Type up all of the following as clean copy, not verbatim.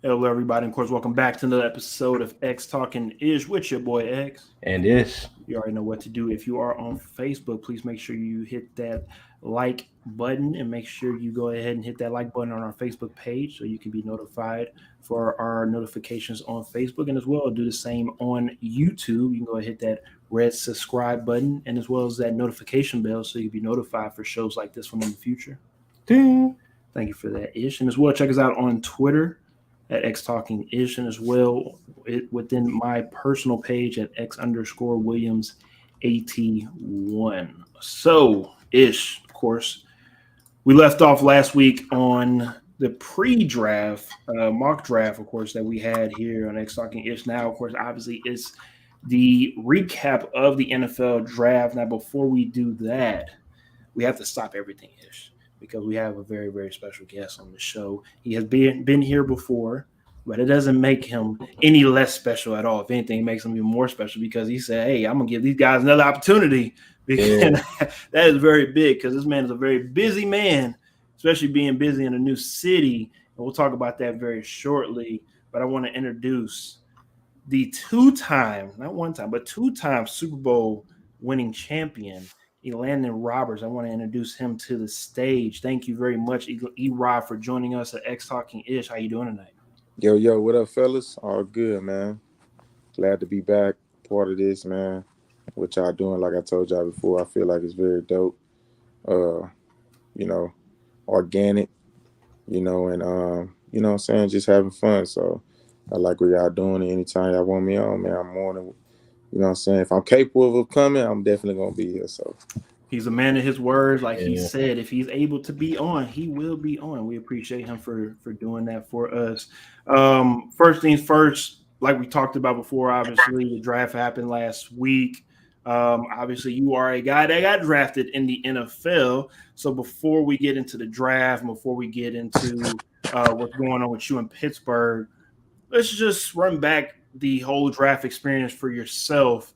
Hello, everybody. And of course, welcome back to another episode of X Talking Ish with your boy X. And this, You already know what to do. If you are on Facebook, please make sure you hit that like button and make sure you go ahead and hit that like button on our Facebook page so you can be notified for our notifications on Facebook. And as well, do the same on YouTube. You can go ahead and hit that red subscribe button and as well as that notification bell so you can be notified for shows like this one in the future. ding. Thank you for that, Ish. And as well, check us out on Twitter at X Talking Ish, and as well within my personal page at X underscore Williams 81. So, Ish, of course, we left off last week on the pre-draft mock draft, of course, that we had here on X Talking Ish. Now, of course, obviously, it's the recap of the NFL draft. Now, before we do that, we have to stop everything ish because we have a very very special guest on the show. He has been here before, but it doesn't make him any less special at all. If anything, it makes him even more special because he said, "Hey, I'm gonna give these guys another opportunity." Yeah. Because that is very big because this man is a very busy man, especially being busy in a new city. And we'll talk about that very shortly. But I want to introduce the two-time, not one time, but two-time Super Bowl winning champion, Elandon Roberts. I want to introduce him to the stage. Thank you very much, E-Rob, for joining us at X Talking Ish. How you doing tonight? Yo, yo, what up, fellas? All good, man. Glad to be back, part of this, man. What y'all doing? Like I told y'all before, I feel like it's very dope. Uh, you know, organic, and what I'm saying, just having fun. So I like what y'all doing. And anytime y'all want me on, man, I'm more than, what I'm saying. If I'm capable of coming, I'm definitely gonna be here. So He's a man of his words. Like he Yeah. said, if he's able to be on, he will be on. We appreciate him for doing that for us. First things first, like we talked about before, obviously the draft happened last week. Obviously, you are a guy that got drafted in the NFL. So before we get into the draft, before we get into what's going on with you in Pittsburgh, let's just run back the whole draft experience for yourself.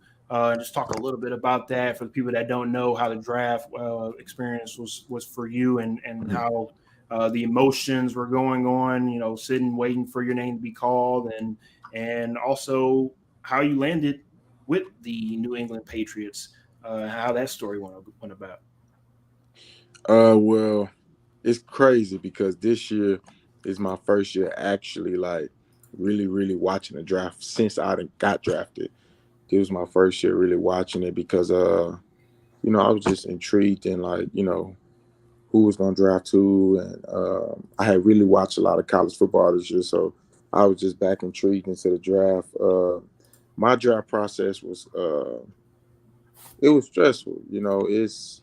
Just talk a little bit about that for the people that don't know how the draft experience was for you and how the emotions were going on. You know, sitting waiting for your name to be called, and also how you landed with the New England Patriots. How that story went about. well, it's crazy because this year is my first year actually like really, really watching the draft since I got drafted. It was my first year really watching it because I was just intrigued in like, who was gonna draft who and I had really watched a lot of college football this year, so I was just back intrigued into the draft. My draft process was it was stressful, it's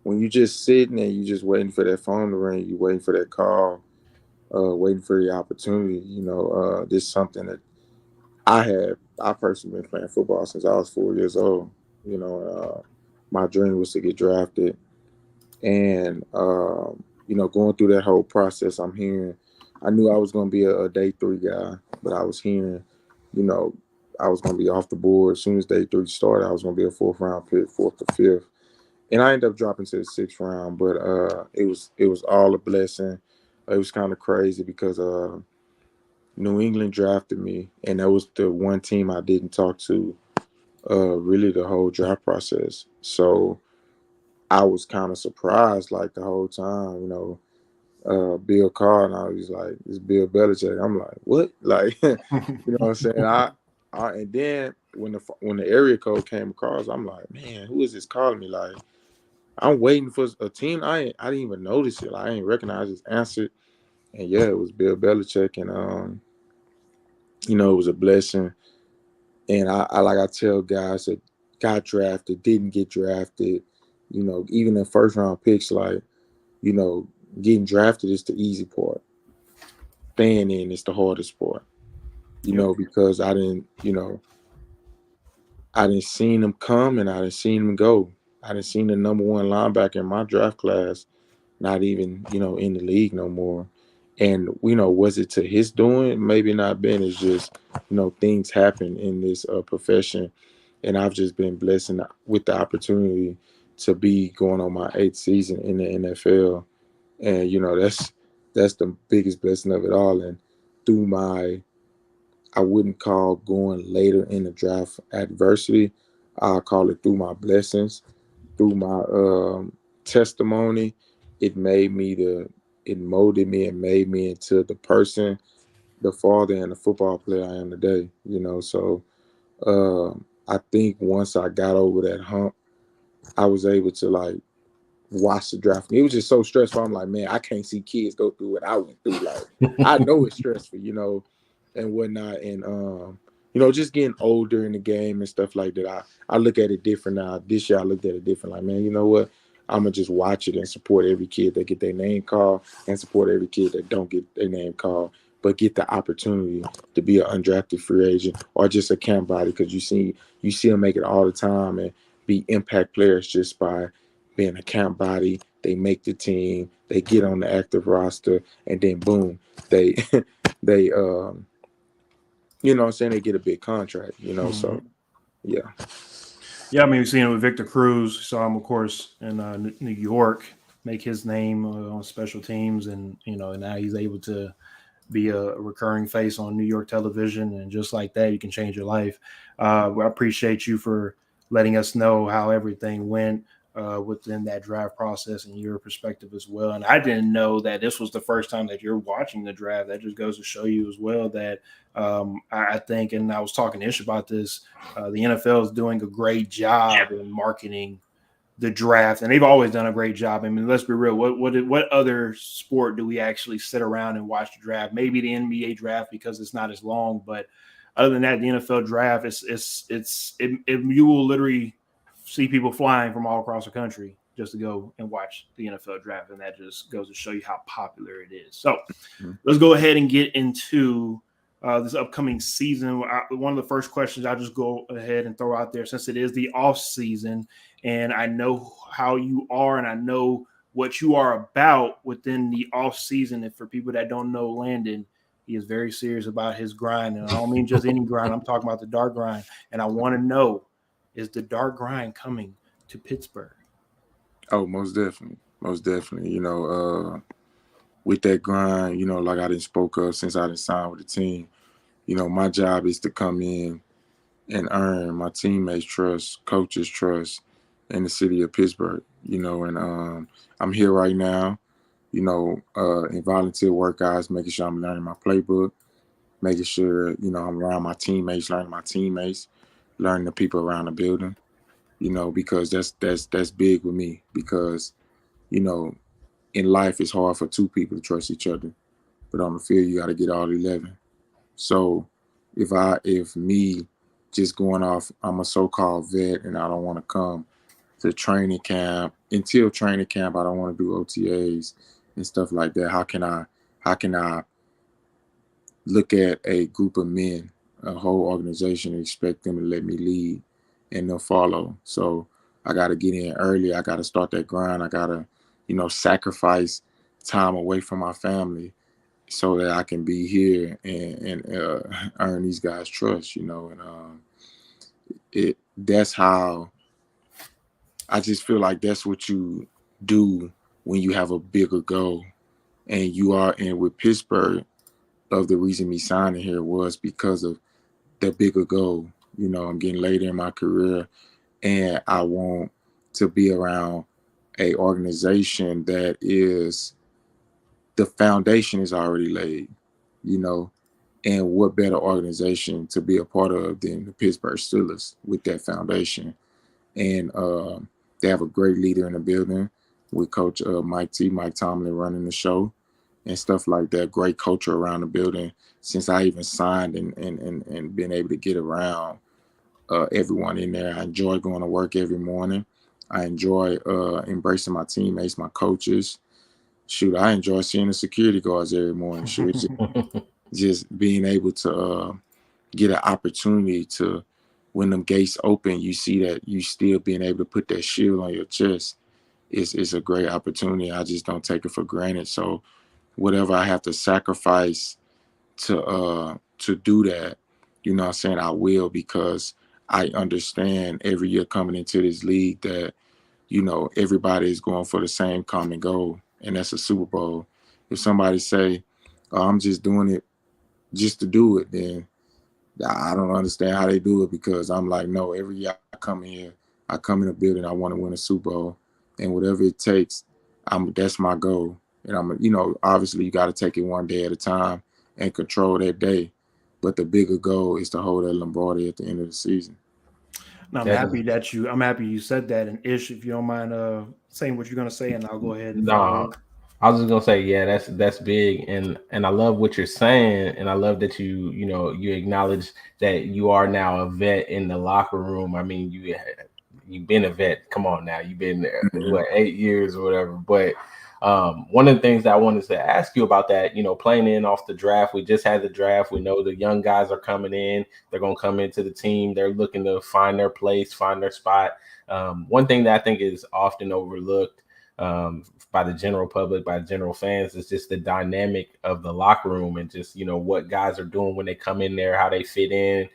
when you just sitting and you just waiting for that phone to ring, you waiting for that call, waiting for the opportunity, this is something that I personally been playing football since I was 4 years old. My dream was to get drafted, and going through that whole process, I'm hearing. I knew I was going to be a day three guy, but I was hearing, you know, I was going to be off the board as soon as day three started. I was going to be a fourth round pick, fourth to fifth, and I ended up dropping to the sixth round. But it was all a blessing. It was kind of crazy because New England drafted me, and that was the one team I didn't talk to really the whole draft process. So I was kind of surprised, like the whole time, Bill Carr, and I was like, "It's Bill Belichick." I'm like, "What?" Like, what I'm saying? And then when the area code came across, I'm like, "Man, who is this calling me?" Like, I'm waiting for a team. I didn't even notice it. Like, I didn't recognize his answer, and yeah, it was Bill Belichick, and it was a blessing. And I like I tell guys that got drafted, didn't get drafted, even in first round picks, like, you know, getting drafted is the easy part. Staying in is the hardest part, Yep. because I didn't seen him come and I didn't seen him go. I didn't seen the number one linebacker in my draft class, not even, in the league no more. And, was it to his doing? Maybe not been. It's just, things happen in this profession. And I've just been blessed with the opportunity to be going on my eighth season in the NFL. And, that's the biggest blessing of it all. And through my, I wouldn't call going later in the draft adversity. I call it through my blessings, through my testimony. It made me it molded me and made me into the person, the father, and the football player I am today. So I think once I got over that hump, I was able to like watch the draft. It was just so stressful. I'm like, man, I can't see kids go through what I went through. Like, I know it's stressful, and whatnot. And just getting older in the game and stuff like that. I look at it different now. This year I looked at it different. Like, man, you know what? I'm gonna just watch it and support every kid that get their name called, and support every kid that don't get their name called, but get the opportunity to be an undrafted free agent or just a camp body, because you see them make it all the time and be impact players just by being a camp body. They make the team, they get on the active roster, and then boom, they they you know what I'm saying, they get a big contract, so yeah. Yeah, I mean, we've seen it with Victor Cruz. Saw him, of course, in New York, make his name on special teams, and now he's able to be a recurring face on New York television, and just like that, you can change your life. I appreciate you for letting us know how everything went within that draft process and your perspective as well. And I didn't know that this was the first time that you're watching the draft. That just goes to show you as well that I think, and I was talking to Ish about this, the NFL is doing a great job in marketing the draft, and they've always done a great job. I mean, let's be real. What other sport do we actually sit around and watch the draft? Maybe the NBA draft because it's not as long, but other than that, the NFL draft you will literally see people flying from all across the country just to go and watch the NFL draft, and that just goes to show you how popular it is. So let's go ahead and get into this upcoming season. One of the first questions I'll just go ahead and throw out there, since it is the off season, and I know how you are, and I know what you are about within the off season. And for people that don't know Landon, he is very serious about his grind, and I don't mean just any grind. I'm talking about the dark grind, and I want to know, is the dark grind coming to Pittsburgh? Oh, most definitely. With that grind, like I didn't spoke of since I didn't sign with the team, my job is to come in and earn my teammates' trust, coaches' trust, in the city of Pittsburgh, and I'm here right now, in volunteer workouts, making sure I'm learning my playbook, making sure, I'm around my teammates, learning the people around the building, because that's big with me, because, in life it's hard for two people to trust each other, but on the field you got to get all 11. So if me just going off, I'm a so-called vet and I don't want to come to training camp, until training camp, I don't want to do OTAs and stuff like that. How can I look at a group of men, a whole organization, and expect them to let me lead and they'll follow? So I got to get in early. I got to start that grind. I got to, sacrifice time away from my family so that I can be here and earn these guys' trust, and that's how I just feel like that's what you do when you have a bigger goal. And with Pittsburgh, of the reason me signing here was because of the bigger goal. I'm getting later in my career, and I want to be around a organization that is, the foundation is already laid, and what better organization to be a part of than the Pittsburgh Steelers with that foundation. And they have a great leader in the building with Coach Mike Tomlin running the show and stuff like that. Great culture around the building. Since I even signed and been able to get around everyone in there, I enjoy going to work every morning. I enjoy embracing my teammates, my coaches. Shoot, I enjoy seeing the security guards every morning. Shoot, just being able to get an opportunity to, when them gates open, you see that you still being able to put that shield on your chest. It's a great opportunity. I just don't take it for granted. So whatever I have to sacrifice to do that, what I'm saying, I will, because I understand every year coming into this league that, everybody is going for the same common goal, and that's a Super Bowl. If somebody say, oh, I'm just doing it just to do it, then I don't understand how they do it, because I'm like, no, every year I come in here, I come in a building, I want to win a Super Bowl, and whatever it takes, that's my goal. And obviously you got to take it one day at a time and control that day, but the bigger goal is to hold that Lombardi at the end of the season. No, I'm That happy is that I'm happy you said that. And Ish, if you don't mind saying what you're gonna say, and I'll go ahead and no. follow. I was just gonna say, yeah, that's big, and I love what you're saying, and I love that you acknowledge that you are now a vet in the locker room. I mean, you've been a vet. Come on now, you've been there Mhm. 8 years or whatever. But one of the things that I wanted to ask you about that, playing in off the draft, we just had the draft. We know the young guys are coming in. They're gonna come into the team. They're looking to find their place, find their spot. One thing that I think is often overlooked by the general public, by general fans, is just the dynamic of the locker room, and just what guys are doing when they come in there, how they fit in,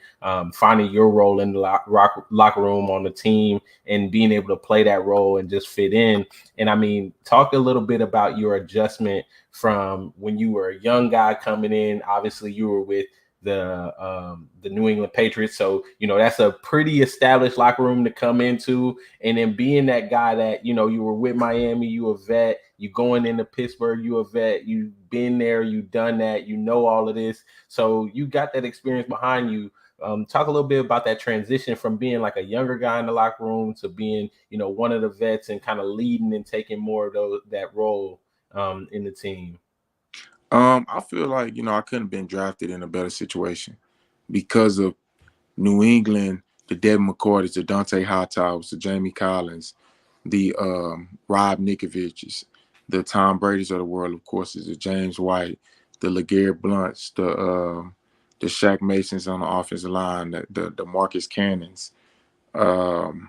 finding your role in the locker room on the team, and being able to play that role and just fit in. And I mean, talk a little bit about your adjustment from when you were a young guy coming in. Obviously, you were with the New England Patriots, so that's a pretty established locker room to come into, and then being that guy that you were with Miami, you a vet, you going into Pittsburgh, you a vet, you've been there, you've done that, all of this, so you got that experience behind you. Talk a little bit about that transition from being like a younger guy in the locker room to being one of the vets and kind of leading and taking more of that role in the team. I feel like I couldn't have been drafted in a better situation because of New England, the Devin McCourties, the Dante Hightowers, the Jamie Collins, the Rob Nikoviches, the Tom Brady's of the world, of course, is the James White, the LeGarrette Blunts, the Shaq Masons on the offensive line, the Marcus Cannons, the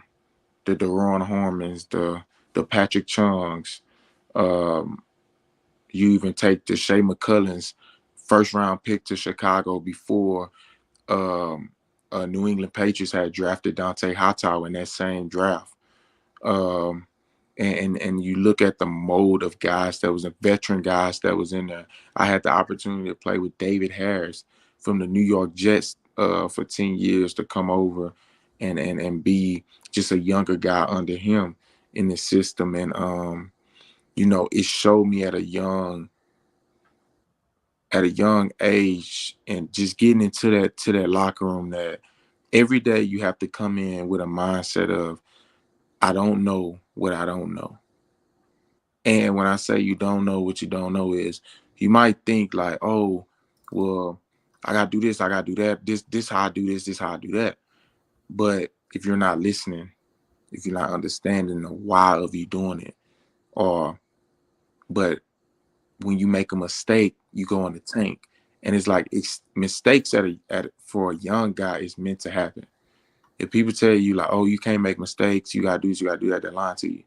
Deron Harmons, the Patrick Chungs. You even take the Shea McCullens, first round pick to Chicago before New England Patriots had drafted Dante Hightower in that same draft. Um, and you look at the mold of guys that was a veteran guys that was in there. I had the opportunity to play with David Harris from the New York Jets for 10 years to come over and be just a younger guy under him in the system. And it showed me at a young age, and just getting into that locker room, that every day you have to come in with a mindset of, I don't know what I don't know. And when I say you don't know what you don't know, is you might think like, oh, well, I gotta do this, I gotta do that, this how I do this how I do that. But if you're not listening, if you're not understanding the why of you doing it, but when you make a mistake, you go in the tank. And it's like, mistakes for a young guy is meant to happen. If people tell you like, oh, you can't make mistakes, you gotta do this, you gotta do that, they're lying to you.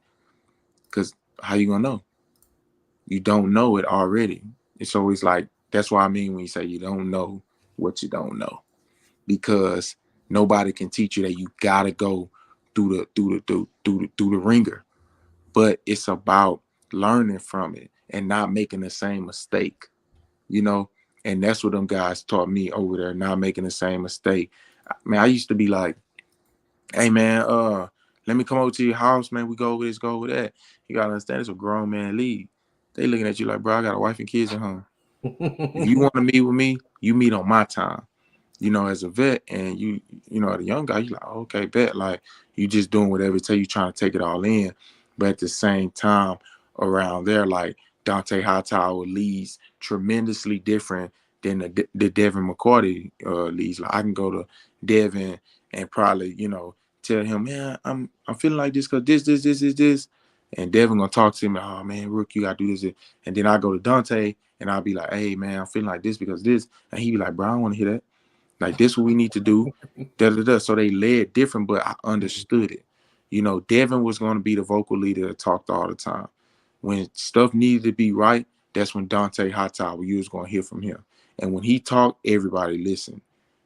Because how you gonna know? You don't know it already. It's always like, that's what I mean when you say you don't know what you don't know. Because nobody can teach you that. You gotta go through the ringer. But it's about learning from it and not making the same mistake. And that's what them guys taught me over there, not making the same mistake. Man, I used to be like, hey man, let me come over to your house, man. We go over this, go over that. You gotta understand, it's a grown man league. They looking at you like, bro, I got a wife and kids at home. If you want to meet with me, you meet on my time. As a vet, and you the young guy, you like, oh, okay, bet. Like, you just doing whatever it takes, you trying to take it all in. But at the same time, around there, like, Dante Hightower leads tremendously different than the Devin McCourty leads. Like, I can go to Devin and probably, tell him, man, I'm feeling like this because this. And Devin gonna talk to me, oh man, Rook, you gotta do this. And then I go to Dante and I'll be like, hey man, I'm feeling like this because this. And he be like, bro, I don't want to hear that. Like, this what we need to do. So they led different, but I understood it. Devin was going to be the vocal leader that talked all the time. When stuff needed to be right, that's when Dante Hightower, you was going to hear from him. And when he talked, everybody listened,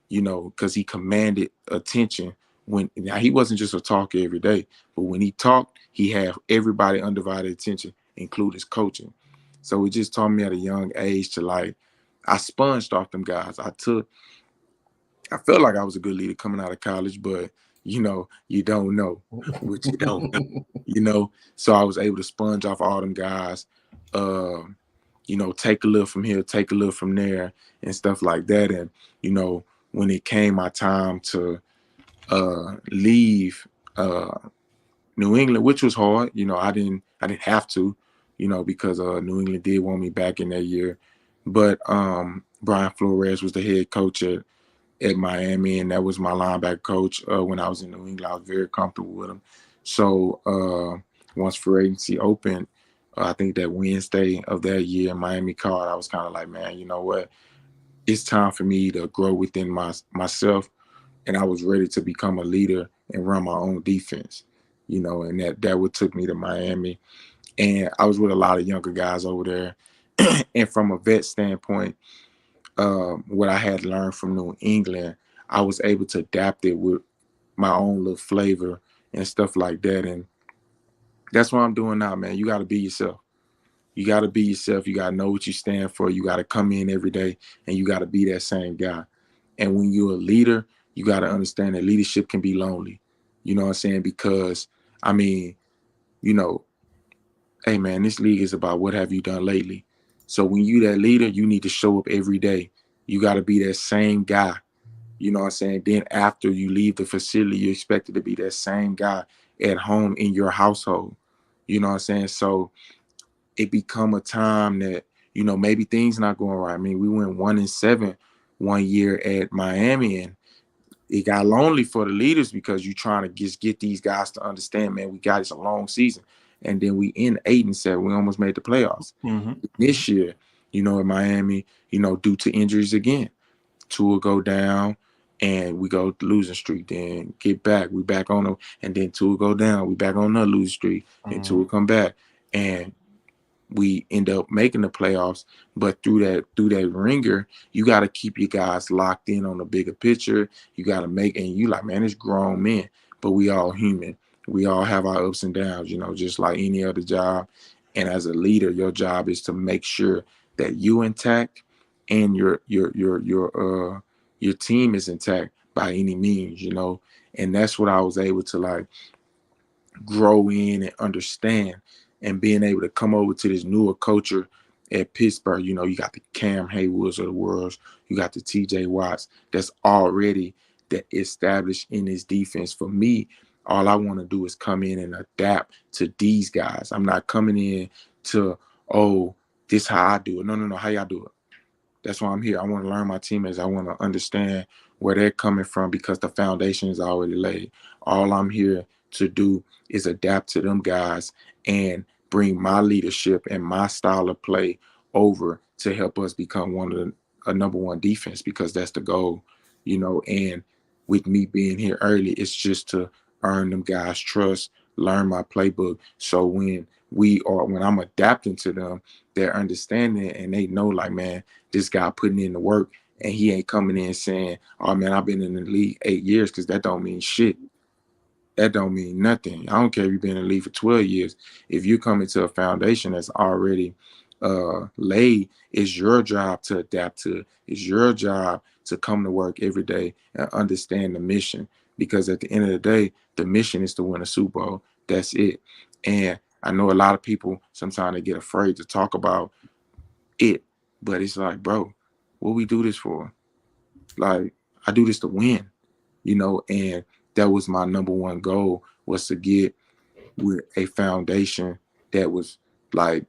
because he commanded attention. Now, he wasn't just a talker every day, but when he talked, he had everybody undivided attention, including his coaching. So it just taught me at a young age to like, I sponged off them guys. I felt like I was a good leader coming out of college, but you know, you don't know what you don't know, you know. So I was able to sponge off all them guys, you know, take a little from here, take a little from there, and stuff like that. And you know, when it came my time to leave New England, which was hard, you know, I didn't have to, you know, because New England did want me back in that year, but Brian Flores was the head coach at Miami, and that was my linebacker coach when I was in New England. I was very comfortable with him. So once free agency opened, I think that Wednesday of that year, Miami called. I was kind of like, man, you know what? It's time for me to grow within myself, and I was ready to become a leader and run my own defense. You know, and that what took me to Miami, and I was with a lot of younger guys over there. And from a vet standpoint, what I had learned from New England, I was able to adapt it with my own little flavor and stuff like that. And that's what I'm doing now, man. You got to be yourself. You got to be yourself. You got to know what you stand for. You got to come in every day and you got to be that same guy. And when you're a leader, you got to understand that leadership can be lonely. You know what I'm saying? Because, I mean, you know, hey, man, this league is about what have you done lately. So when you that leader, you need to show up every day. You got to be that same guy. You know what I'm saying? Then after you leave the facility, you're expected to be that same guy at home in your household. You know what I'm saying? So it become a time that, you know, maybe things not going right. I mean, we went 1-7 one year at Miami, and it got lonely for the leaders because you're trying to just get these guys to understand, man, we got it's a long season. And then we in 8-7. We almost made the playoffs. Mm-hmm. This year, you know, in Miami, you know, due to injuries again, two will go down and we go losing streak, then get back. We back on them, and then two will go down. We back on another losing streak, and two will come back. And we end up making the playoffs, but through that ringer, you got to keep your guys locked in on the bigger picture. You got to make, and you like, man, it's grown men, but we all human. We all have our ups and downs, you know, just like any other job. And as a leader, your job is to make sure that you intact and your team is intact by any means, you know. And that's what I was able to like grow in and understand, and being able to come over to this newer culture at Pittsburgh. You know, you got the Cam Haywoods of the world, you got the TJ Watts that's already that established in this defense. For me, all I want to do is come in and adapt to these guys. I'm not coming in to, oh, this how I do it. No, how y'all do it? That's why I'm here. I want to learn my teammates. I want to understand where they're coming from because the foundation is already laid. All I'm here to do is adapt to them guys and bring my leadership and my style of play over to help us become a number one defense, because that's the goal, you know. And with me being here early, it's just to earn them guys' trust, learn my playbook. So when I'm adapting to them, they're understanding it, and they know, like, man, this guy putting in the work, and he ain't coming in saying, oh man, I've been in the league 8 years, because that don't mean shit. That don't mean nothing. I don't care if you've been in the league for 12 years. If you come into a foundation that's already laid, it's your job to adapt to it. It's your job to come to work every day and understand the mission. Because at the end of the day, the mission is to win a Super Bowl. That's it. And I know a lot of people, sometimes they get afraid to talk about it. But it's like, bro, what we do this for? Like, I do this to win, you know, and that was my number one goal, was to get with a foundation that was like,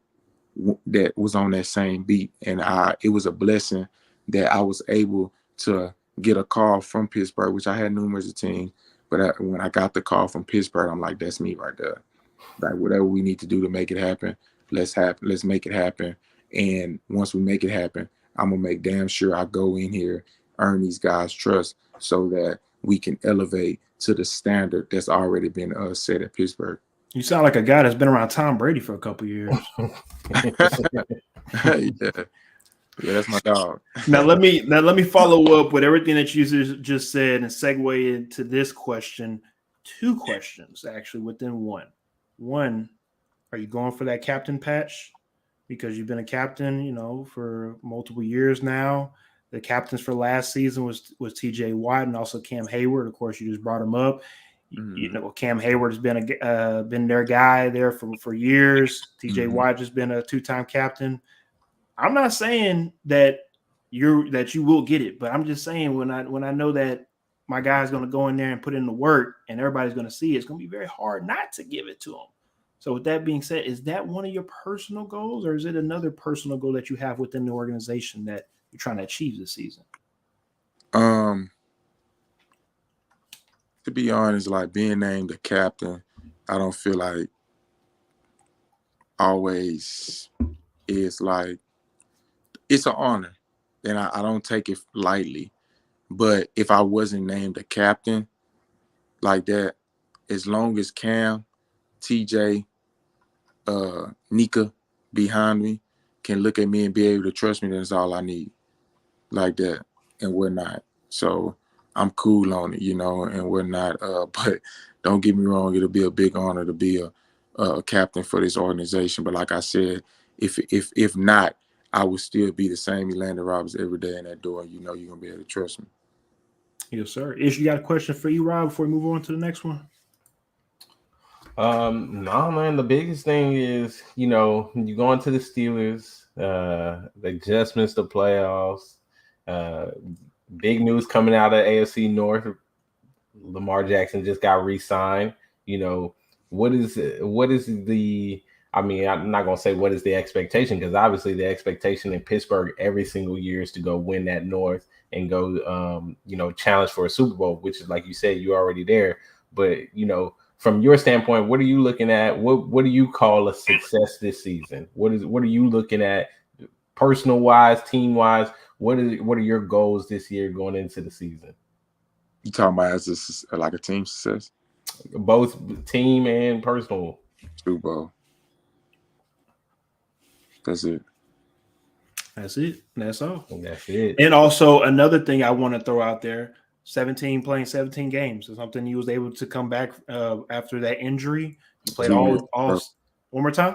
that was on that same beat. And it was a blessing that I was able to get a call from Pittsburgh, which I had numerous teams, but when I got the call from Pittsburgh, I'm like, that's me right there. Like, whatever we need to do to make it happen, let's make it happen. And once we make it happen, I'm gonna make damn sure I go in here, earn these guys' trust, so that we can elevate to the standard that's already been set at Pittsburgh. You sound like a guy that's been around Tom Brady for a couple years. Yeah, that's my dog. Now let me follow up with everything that you just said and segue into this question. 2 questions actually within one. One, are you going for that captain patch? because you've been a captain, for multiple years now. The captains for last season was T.J. Watt and also Cam Hayward. Of course, you just brought him up. Cam Hayward has been their guy there for years. T.J. Watt has been a 2-time captain. I'm not saying that you will get it, but I'm just saying when I know that my guy's going to go in there and put in the work and everybody's going to see it, it's going to be very hard not to give it to him. So with that being said, is that one of your personal goals, or is it another personal goal that you have within the organization that you're trying to achieve this season? To be honest, like being named a captain, I don't feel like always is like, it's an honor and I don't take it lightly. But if I wasn't named a captain like that, as long as Cam, TJ, Nika behind me can look at me and be able to trust me, that's all I need. Like that and whatnot. So I'm cool on it, and whatnot. But don't get me wrong, it'll be a big honor to be a captain for this organization. But like I said, if not, I would still be the same Elandon Roberts every day in that door. You're gonna be able to trust me. Yes, sir. Ish, you got a question for E-Rob before we move on to the next one? No, man. The biggest thing is, you go into the Steelers, the adjustments to playoffs, big news coming out of AFC North. Lamar Jackson just got re-signed. What is the? I mean, I'm not gonna say what is the expectation, because obviously the expectation in Pittsburgh every single year is to go win that North and go, challenge for a Super Bowl, which is, like you said, you're already there. But from your standpoint, what are you looking at? What do you call a success this season? What are you looking at, personal wise, team wise? What are your goals this year going into the season? You talking about as like a team success? Both team and personal. Super Bowl. That's it. That's it. That's all. That's it. And also another thing I want to throw out there: playing 17 games is something you was able to come back after that injury. You played all one more time.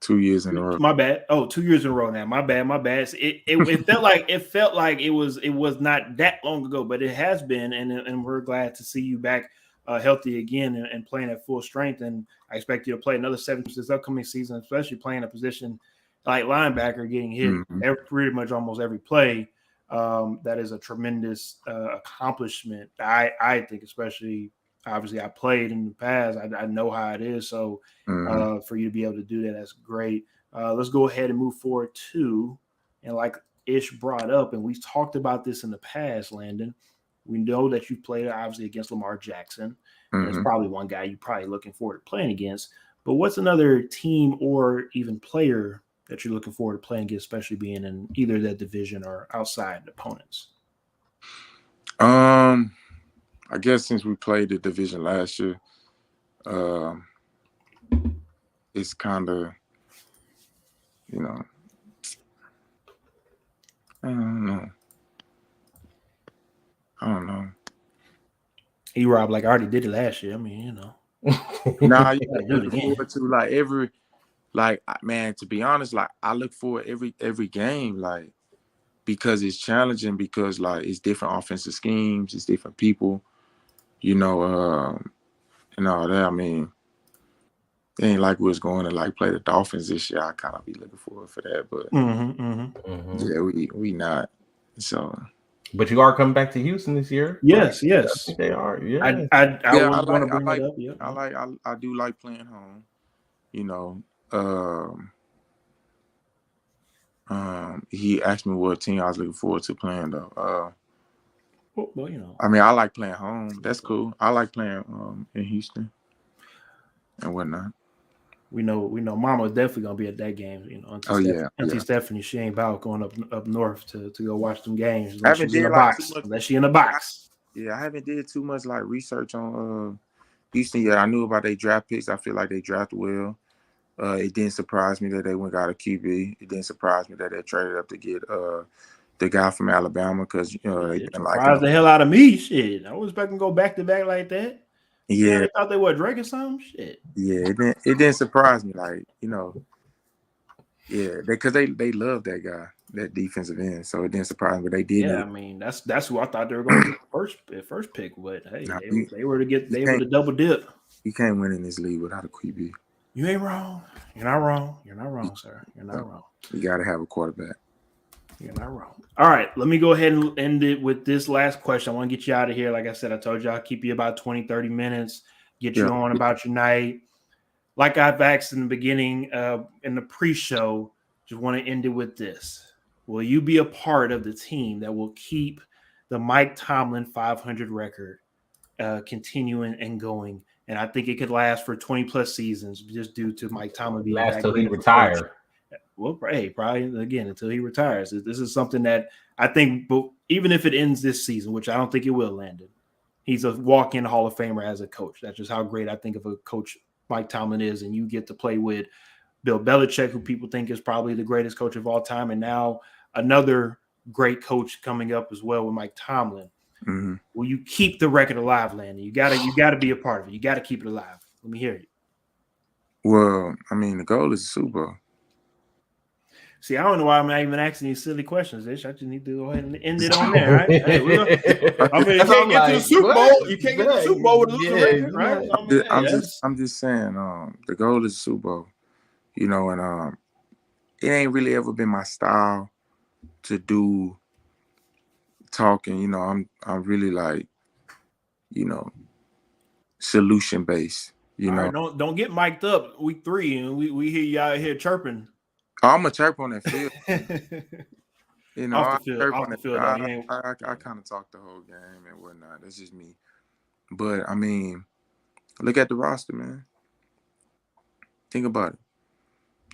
2 years in a row. My bad. Oh, 2 years in a row now. My bad. It felt like it was not that long ago, but it has been, and we're glad to see you back healthy again and playing at full strength. And I expect you to play another 7 this upcoming season, especially playing a position like linebacker, getting hit pretty much almost every play. That is a tremendous accomplishment. I think, especially, obviously, I played in the past. I know how it is. So for you to be able to do that, that's great. Let's go ahead and move forward to, and like Ish brought up, and we've talked about this in the past, Landon. We know that you played, obviously, against Lamar Jackson. There's probably one guy you're probably looking forward to playing against. But what's another team or even player that you're looking forward to playing against, especially being in either that division or outside opponents? I guess since we played the division last year, it's kind of, I don't know. E-Rob, like I already did it last year. I mean, Nah, you look forward to man, to be honest, like I look forward every game, like, because it's challenging, because like it's different offensive schemes, it's different people, and all that. I mean, it ain't like we was going to like play the Dolphins this year. I kind of be looking forward for that, but yeah, we not. So, but you are coming back to Houston this year. Yes. I think they are. Yeah, I was going to bring it up. Yeah, I do like playing home. He asked me what team I was looking forward to playing though. Well, I mean, I like playing home. That's cool. I like playing in Houston and whatnot. We know Mama's definitely gonna be at that game, Auntie Stephanie, she ain't about going up north to go watch them games unless she's in the box. Unless she in the box. Yeah, I haven't did too much like research on Houston yet. I knew about their draft picks. I feel like they drafted well. It didn't surprise me that they went got a QB. It didn't surprise me that they traded up to get the guy from Alabama, because they didn't surprised the hell out of me. Shit, I was expecting to go back to back like that. Yeah, I thought they were drinking some shit. Yeah, it didn't surprise me. Like, Yeah, because they love that guy, that defensive end. So it didn't surprise me, but they did Yeah, I need. mean that's who I thought they were going to get the first pick. But hey, Nah, they were you able to double dip. you can't win in this league without a QB. You ain't wrong. You're not wrong. You're not wrong, sir. You're not wrong. You got to have a quarterback. You're not wrong. All right, let me go ahead and end it with this last question. I want to get you out of here. Like I said, I told you I'll keep you about 20, 30 minutes, get you on about your night. Like I've asked in the beginning, in the pre-show, just want to end it with this. Will you be a part of the team that will keep the Mike Tomlin 500 record continuing and going? And I think it could last for 20 plus seasons just due to Mike Tomlin being last that till great he of a retires. coach. Well, hey, probably again until he retires. This is something that I think, but even if it ends this season, which I don't think it will, Landon, he's a walk-in Hall of Famer as a coach. That's just how great I think of a coach Mike Tomlin is, and you get to play with Bill Belichick, who people think is probably the greatest coach of all time, and now another great coach coming up as well with Mike Tomlin. Mm-hmm. Will you keep the record alive, Landon? You gotta be a part of it. You gotta keep it alive. Let me hear you. Well, I mean, the goal is the Super Bowl. See, I don't know why I'm not even asking these silly questions, Ish. I just need to go ahead and end it on there, right? Hey, I mean, you can't get to the Super Bowl. You can't get to the Super Bowl with a losing record, right? I'm just saying, the goal is the Super Bowl. You know, and it ain't really ever been my style to do talking. You know, I'm really like, you know, solution based. You know, right, don't get mic'd up week 3 and we hear you out here chirping. I'm gonna chirp on that field. You know, off the field. I kind of talk the whole game and whatnot. That's just me. But I mean, look at the roster, man. Think about it.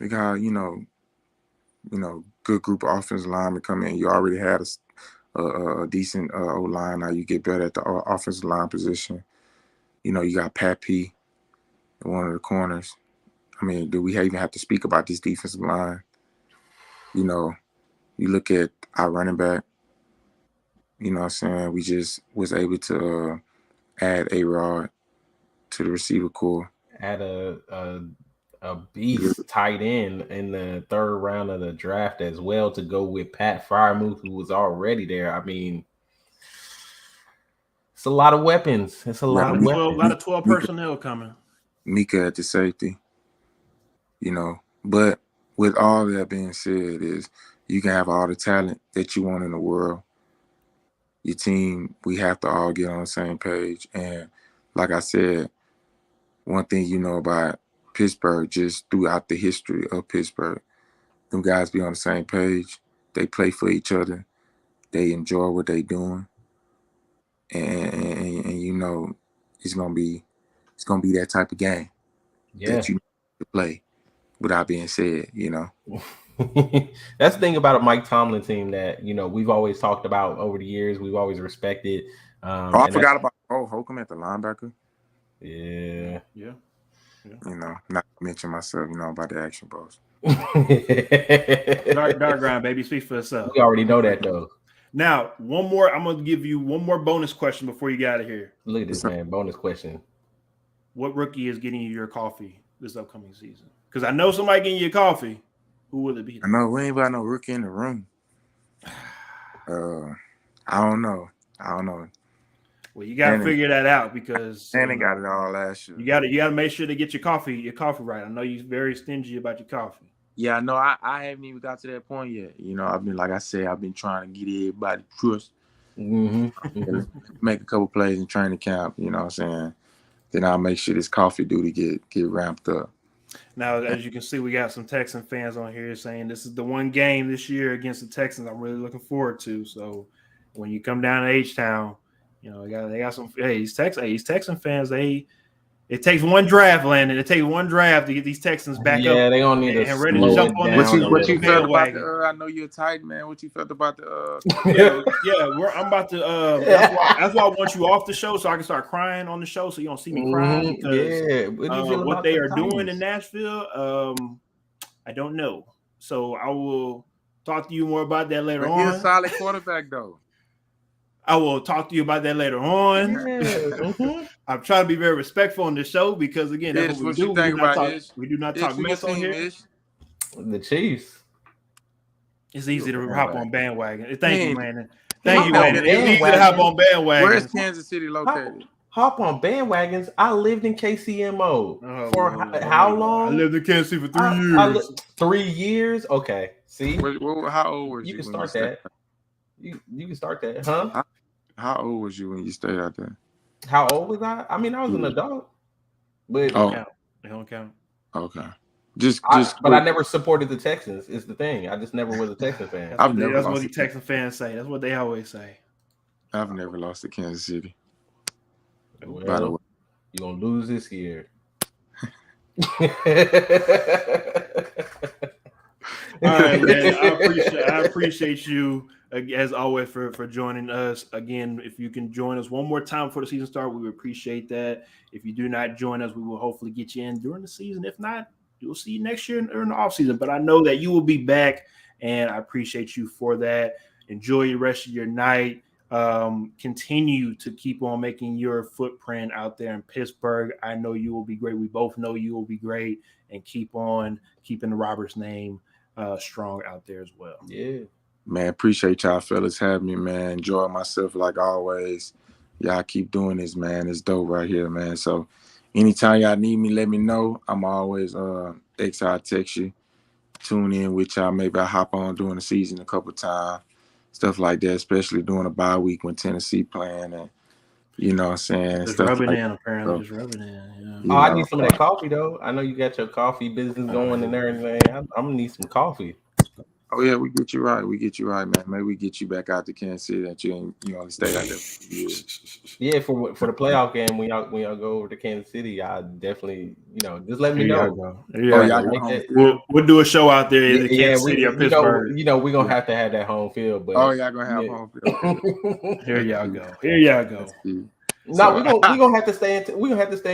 Look how you know, good group of offensive linemen come in. You already had a decent O line. Now you get better at the offensive line position. You know, you got Pat P, one of the corners. I mean, do we even have to speak about this defensive line? You know, you look at our running back, you know what I'm saying? We just was able to add A-Rod to the receiver core. Add a beast tight end in the 3rd round of the draft as well to go with Pat Freiermuth, who was already there. I mean, it's a lot of weapons. It's a lot of weapons. A lot of 12 personnel coming. Mika at the safety. You know, but with all that being said, is you can have all the talent that you want in the world. Your team, we have to all get on the same page. And like I said, one thing you know about Pittsburgh, just throughout the history of Pittsburgh, them guys be on the same page. They play for each other. They enjoy what they doing. And you know, it's gonna be that type of game that you need to play. Without being said, you know. That's the thing about a Mike Tomlin team that, you know, we've always talked about over the years. We've always respected. I forgot about Holcomb at the linebacker. Yeah. You know, not to mention myself, you know, about the action bros. dark grind, baby. Speak for itself. We already know that, though. Now, one more. I'm going to give you one more bonus question before you get out of here. Look at this, man. Bonus question. What rookie is getting you your coffee this upcoming season? Because I know somebody getting you coffee. Who will it be? I know we ain't got no rookie in the room. I don't know. Well, you got to figure that out because they got it all last year. You got to make sure to get your coffee right. I know you're very stingy about your coffee. Yeah, no, I haven't even got to that point yet. You know, I've been trying to get everybody trust. Make a couple plays in training camp. You know what I'm saying? Then I'll make sure this coffee duty get ramped up. Now, as you can see, we got some Texan fans on here saying this is the one game this year against the Texans I'm really looking forward to. So when you come down to H-Town, you know, they got some. Hey, these Texan fans. It takes one draft, Landon. It takes one draft to get these Texans back up. Yeah, they gonna need to ready to jump on. What you felt about the? I know you're tight, man. What you felt about the? I'm about to. That's why I want you off the show so I can start crying on the show so you don't see me crying. Because what they are doing in Nashville, I don't know. So I will talk to you more about that later on. He's a solid quarterback, though. I will talk to you about that later on. I'm trying to be very respectful on the show because, again, that's what we do. We do not talk mess on here. The Chiefs. It's easy to hop on bandwagon. Thank you, Landon. Hop Thank you, on Landon. It's easy to hop on bandwagons. Where's Kansas City located? Hop on bandwagons. I lived in KCMO for how long? I lived in Kansas City for 3 years. 3 years? Okay. See? How old was you? You can start that. You can start that, huh? How old was you when you stayed out there? How old was I? I mean, I was an adult. But They don't count. Okay. But I never supported the Texans, is the thing. I just never was a Texans fan. That's what the Texan fans say. That's what they always say. I've never lost to Kansas City. Well, by the way, you're gonna lose this year. All right, man. I appreciate you as always for joining us. Again, if you can join us one more time before the season starts, we would appreciate that. If you do not join us, we will hopefully get you in during the season. If not, we'll see you next year in the offseason. But I know that you will be back, and I appreciate you for that. Enjoy the rest of your night. Continue to keep on making your footprint out there in Pittsburgh. I know you will be great. We both know you will be great, and keep on keeping the Roberts name strong out there as well. Yeah, man, appreciate y'all fellas having me, man. Enjoy myself like always. Y'all keep doing this, man. It's dope right here, man. So anytime y'all need me, let me know. I'm always I'll text you. Tune in with y'all. Maybe I hop on during the season a couple times. Stuff like that, especially during a bye week when Tennessee playing, and you know what I'm saying. Just stuff rubbing like in, apparently. Just rubbing in. Yeah. I need some of that coffee though. I know you got your coffee business going and everything. I'm gonna need some coffee. Oh yeah, we get you right, man. Maybe we get you back out to Kansas City that you only stay out there for years. Yeah, for the playoff game when y'all go over to Kansas City, I definitely just let me know. We'll do a show out there in Kansas City or Pittsburgh. We're gonna have to have that home field. But y'all gonna have home field. Here y'all go. No, we're gonna have to stay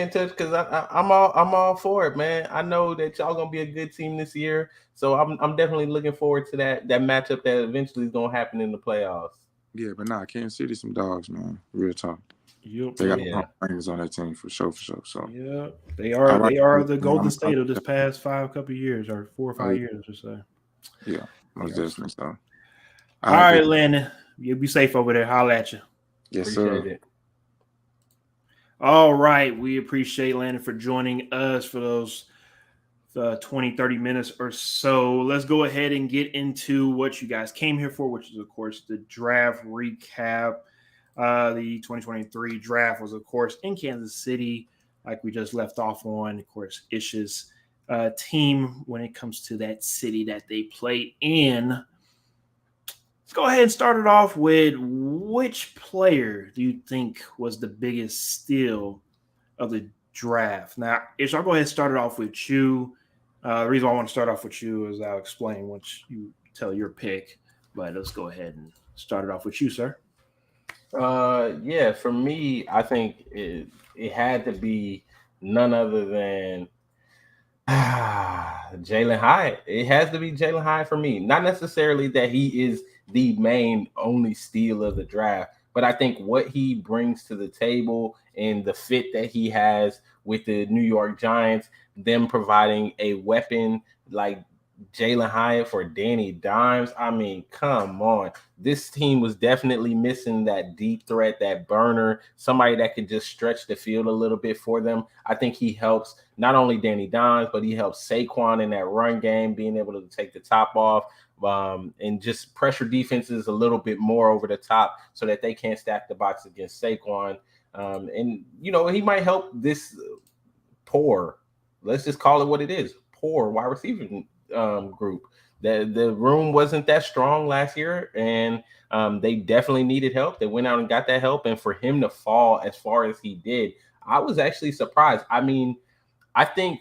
in touch because I'm all for it, man. I know that y'all gonna be a good team this year, so I'm definitely looking forward to that matchup that eventually is gonna happen in the playoffs. Yeah, but Kansas City some dogs, man. Real talk. Yep. They got players on that team for sure. So yeah, they are the Golden State of this past couple years, or 4 or 5 years or so. Yeah, most definitely so. All right, Landon, you be safe over there. Holla at you. Yes, Appreciate sir. it. All right, we appreciate Landon for joining us for those 20-30 minutes or so. Let's go ahead and get into what you guys came here for, which is, of course, the draft recap. The 2023 draft was, of course, in Kansas City, like we just left off on. Of course, Ish's team when it comes to that city that they play in. Let's go ahead and start it off with which player do you think was the biggest steal of the draft? Now, Ish, I'll go ahead and start it off with you. The reason I want to start off with you is I'll explain once you tell your pick. But let's go ahead and start it off with you, sir. Yeah, for me, I think it had to be none other than Jalin Hyatt. It has to be Jalin Hyatt for me. Not necessarily that he is the main only steal of the draft, but I think what he brings to the table and the fit that he has with the New York Giants, them providing a weapon like Jalin Hyatt for Danny Dimes. I mean, come on. This team was definitely missing that deep threat, that burner, somebody that could just stretch the field a little bit for them. I think he helps not only Danny Dimes, but he helps Saquon in that run game, being able to take the top off and just pressure defenses a little bit more over the top so that they can't stack the box against Saquon. And, he might help this poor, let's just call it what it is, poor wide receiver group. The room wasn't that strong last year, and they definitely needed help. They went out and got that help, and for him to fall as far as he did, I was actually surprised. I mean, I think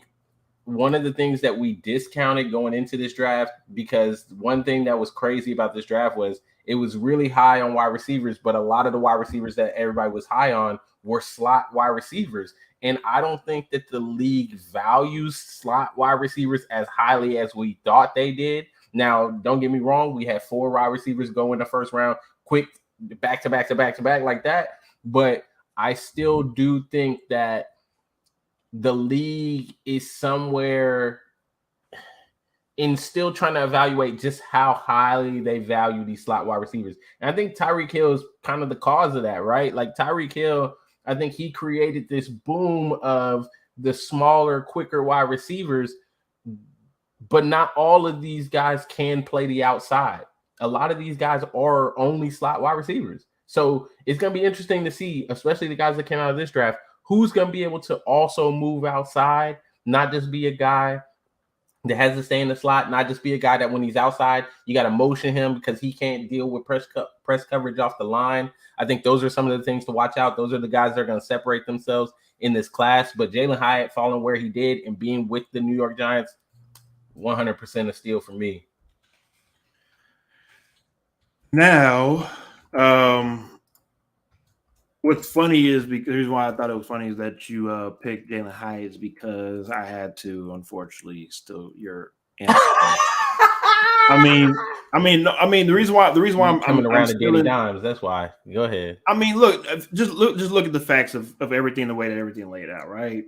one of the things that we discounted going into this draft, because one thing that was crazy about this draft was it was really high on wide receivers, but a lot of the wide receivers that everybody was high on were slot wide receivers. And I don't think that the league values slot wide receivers as highly as we thought they did. Now, don't get me wrong. We had 4 wide receivers go in the first round, quick back to back like that. But I still do think that the league is somewhere in still trying to evaluate just how highly they value these slot wide receivers. And I think Tyreek Hill is kind of the cause of that, right? Like Tyreek Hill, I think he created this boom of the smaller, quicker wide receivers, but not all of these guys can play the outside. A lot of these guys are only slot wide receivers. So it's going to be interesting to see, especially the guys that came out of this draft, who's going to be able to also move outside, not just be a guy that has to stay in the slot, not just be a guy that when he's outside, you got to motion him because he can't deal with press coverage off the line. I think those are some of the things to watch out. Those are the guys that are going to separate themselves in this class. But Jalen Hyatt falling where he did and being with the New York Giants, 100% a steal for me. Now, what's funny is because the reason why I thought it was funny is that you picked Jalen Hyatt is because I had to, unfortunately, steal your answer. I mean, the reason why I'm coming around to Danny stealing, Dimes. That's why. Go ahead. I mean, look, just look at the facts of everything, the way that everything laid out, right?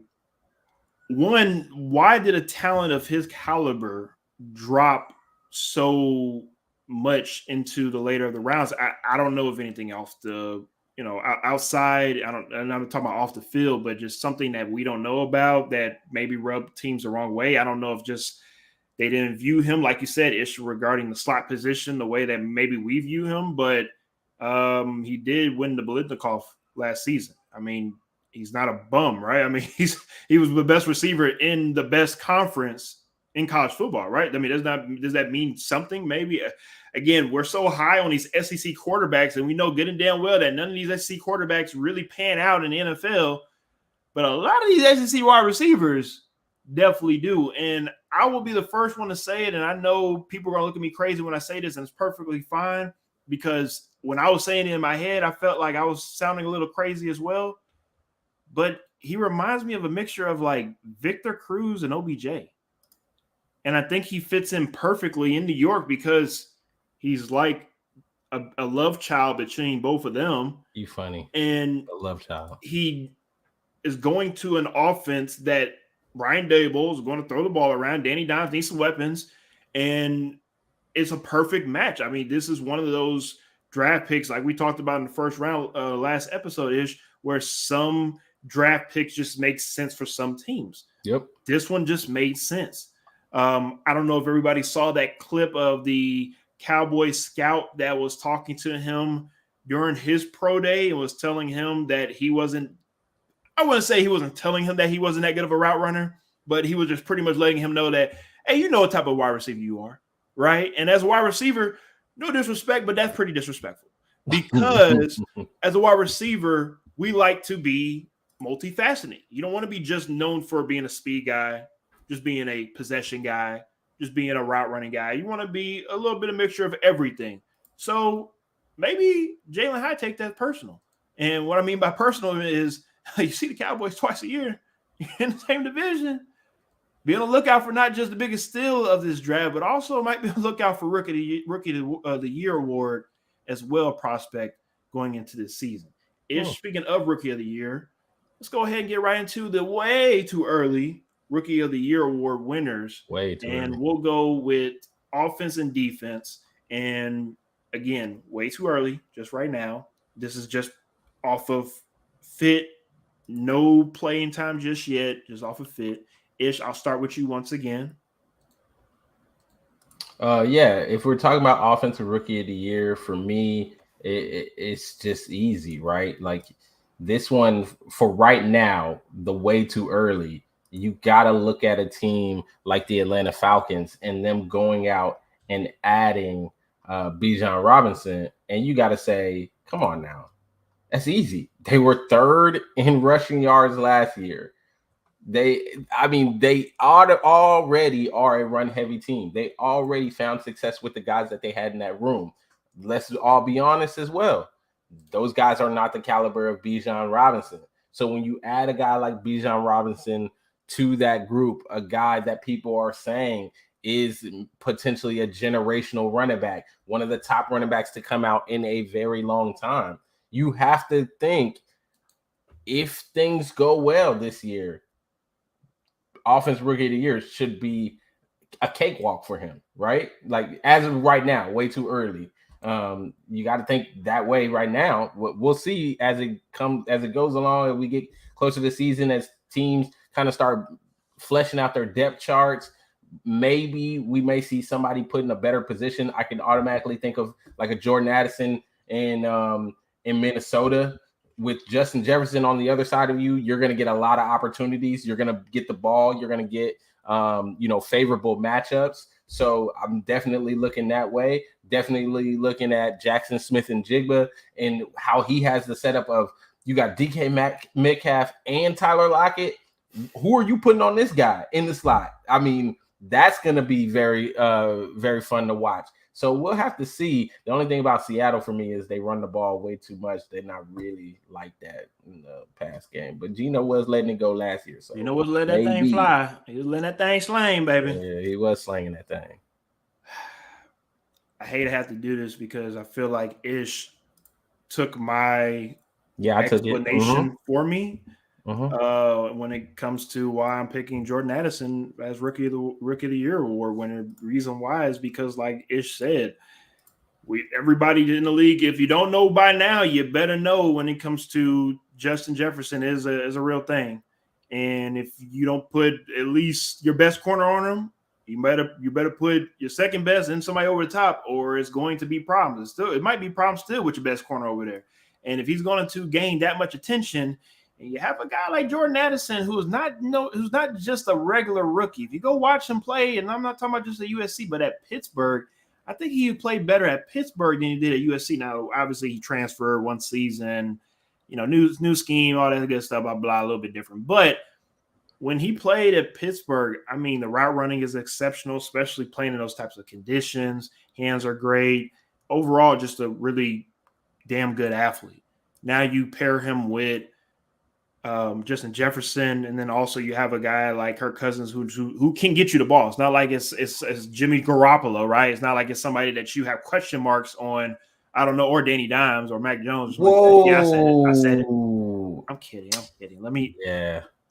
One, why did a talent of his caliber drop so much into the later of the rounds? I don't know if anything else outside. I'm not talking about off the field, but just something that we don't know about that maybe rubbed teams the wrong way. I don't know if just they didn't view him, like you said, issue regarding the slot position the way that maybe we view him, but he did win the Biletnikoff last season. I mean, he's not a bum, right? I mean, he was the best receiver in the best conference in college football, right? I mean, does that mean something? Maybe. Again, we're so high on these SEC quarterbacks, and we know good and damn well that none of these SEC quarterbacks really pan out in the NFL. But a lot of these SEC wide receivers definitely do. And I will be the first one to say it, and I know people are going to look at me crazy when I say this, and it's perfectly fine because when I was saying it in my head, I felt like I was sounding a little crazy as well. But he reminds me of a mixture of like Victor Cruz and OBJ. And I think he fits in perfectly in New York because he's like a love child between both of them. You funny. And a love child. He is going to an offense that Brian Daboll is going to throw the ball around. Danny Dimes needs some weapons. And it's a perfect match. I mean, this is one of those draft picks like we talked about in the first round last episode-ish where some draft picks just make sense for some teams. Yep. This one just made sense. I don't know if everybody saw that clip of the Cowboy scout that was talking to him during his pro day and was telling him that he wasn't, I wouldn't say he wasn't telling him that he wasn't that good of a route runner, but he was just pretty much letting him know that, hey, you know what type of wide receiver you are, right? And as a wide receiver, no disrespect, but that's pretty disrespectful because as a wide receiver, we like to be multifaceted. You don't want to be just known for being a speed guy, just being a possession guy, just being a route running guy. You want to be a little bit of mixture of everything. So maybe Jalen Hyatt take that personal. And what I mean by personal is you see the Cowboys twice a year in the same division. Be on the lookout for not just the biggest steal of this draft, but also might be on the lookout for Rookie of the Year award as well, prospect going into this season. Speaking of Rookie of the Year, let's go ahead and get right into the way too early Rookie of the Year award winners. Way too early. We'll go with offense and defense. And again, way too early, just right now. This is just off of fit, no playing time just yet, just off of fit. Ish, I'll start with you once again. If we're talking about offensive rookie of the year, for me, it's just easy, right? Like this one for right now, the way too early. You got to look at a team like the Atlanta Falcons and them going out and adding Bijan Robinson, and you got to say, come on now, that's easy. They were third in rushing yards last year. They already are a run-heavy team. They already found success with the guys that they had in that room. Let's all be honest as well. Those guys are not the caliber of Bijan Robinson. So when you add a guy like Bijan Robinson to that group, a guy that people are saying is potentially a generational running back, one of the top running backs to come out in a very long time, you have to think if things go well this year, offense rookie of the year should be a cakewalk for him, right? Like as of right now, way too early. You got to think that way right now. We'll see as it goes along, and we get closer to the season, as teams kind of start fleshing out their depth charts. Maybe we may see somebody put in a better position. I can automatically think of like a Jordan Addison in Minnesota. With Justin Jefferson on the other side of you, you're going to get a lot of opportunities. You're going to get the ball. You're going to get favorable matchups. So I'm definitely looking that way. Definitely looking at Jackson Smith and Jigba and how he has the setup of you got DK Metcalf and Tyler Lockett. Who are you putting on this guy in the slot? I mean, that's going to be very, very fun to watch. So we'll have to see. The only thing about Seattle for me is they run the ball way too much. They're not really like that in the past game. But Geno was letting it go last year. So Geno was letting that thing fly. He was letting that thing slang, baby. Yeah, he was slanging that thing. I hate to have to do this because I feel like Ish took my explanation for me. When it comes to why I'm picking Jordan Addison as rookie of the year award winner. The reason why is because, like Ish said, everybody in the league, if you don't know by now, you better know when it comes to Justin Jefferson is a real thing. And if you don't put at least your best corner on him, you better put your second best and somebody over the top, or it's going to be problems. It might be problems still with your best corner over there. And if he's going to gain that much attention, and you have a guy like Jordan Addison who's not just a regular rookie. If you go watch him play, and I'm not talking about just at USC, but at Pittsburgh, I think he played better at Pittsburgh than he did at USC. Now, obviously, he transferred one season, new scheme, all that good stuff, blah, blah, a little bit different. But when he played at Pittsburgh, I mean, the route running is exceptional, especially playing in those types of conditions. Hands are great. Overall, just a really damn good athlete. Now you pair him with Justin Jefferson, and then also you have a guy like Kirk Cousins who can get you the ball. It's not like it's Jimmy Garoppolo, right? It's not like it's somebody that you have question marks on. I don't know, or Danny Dimes or Mac Jones. Whoa! Yeah, I said it. I'm kidding.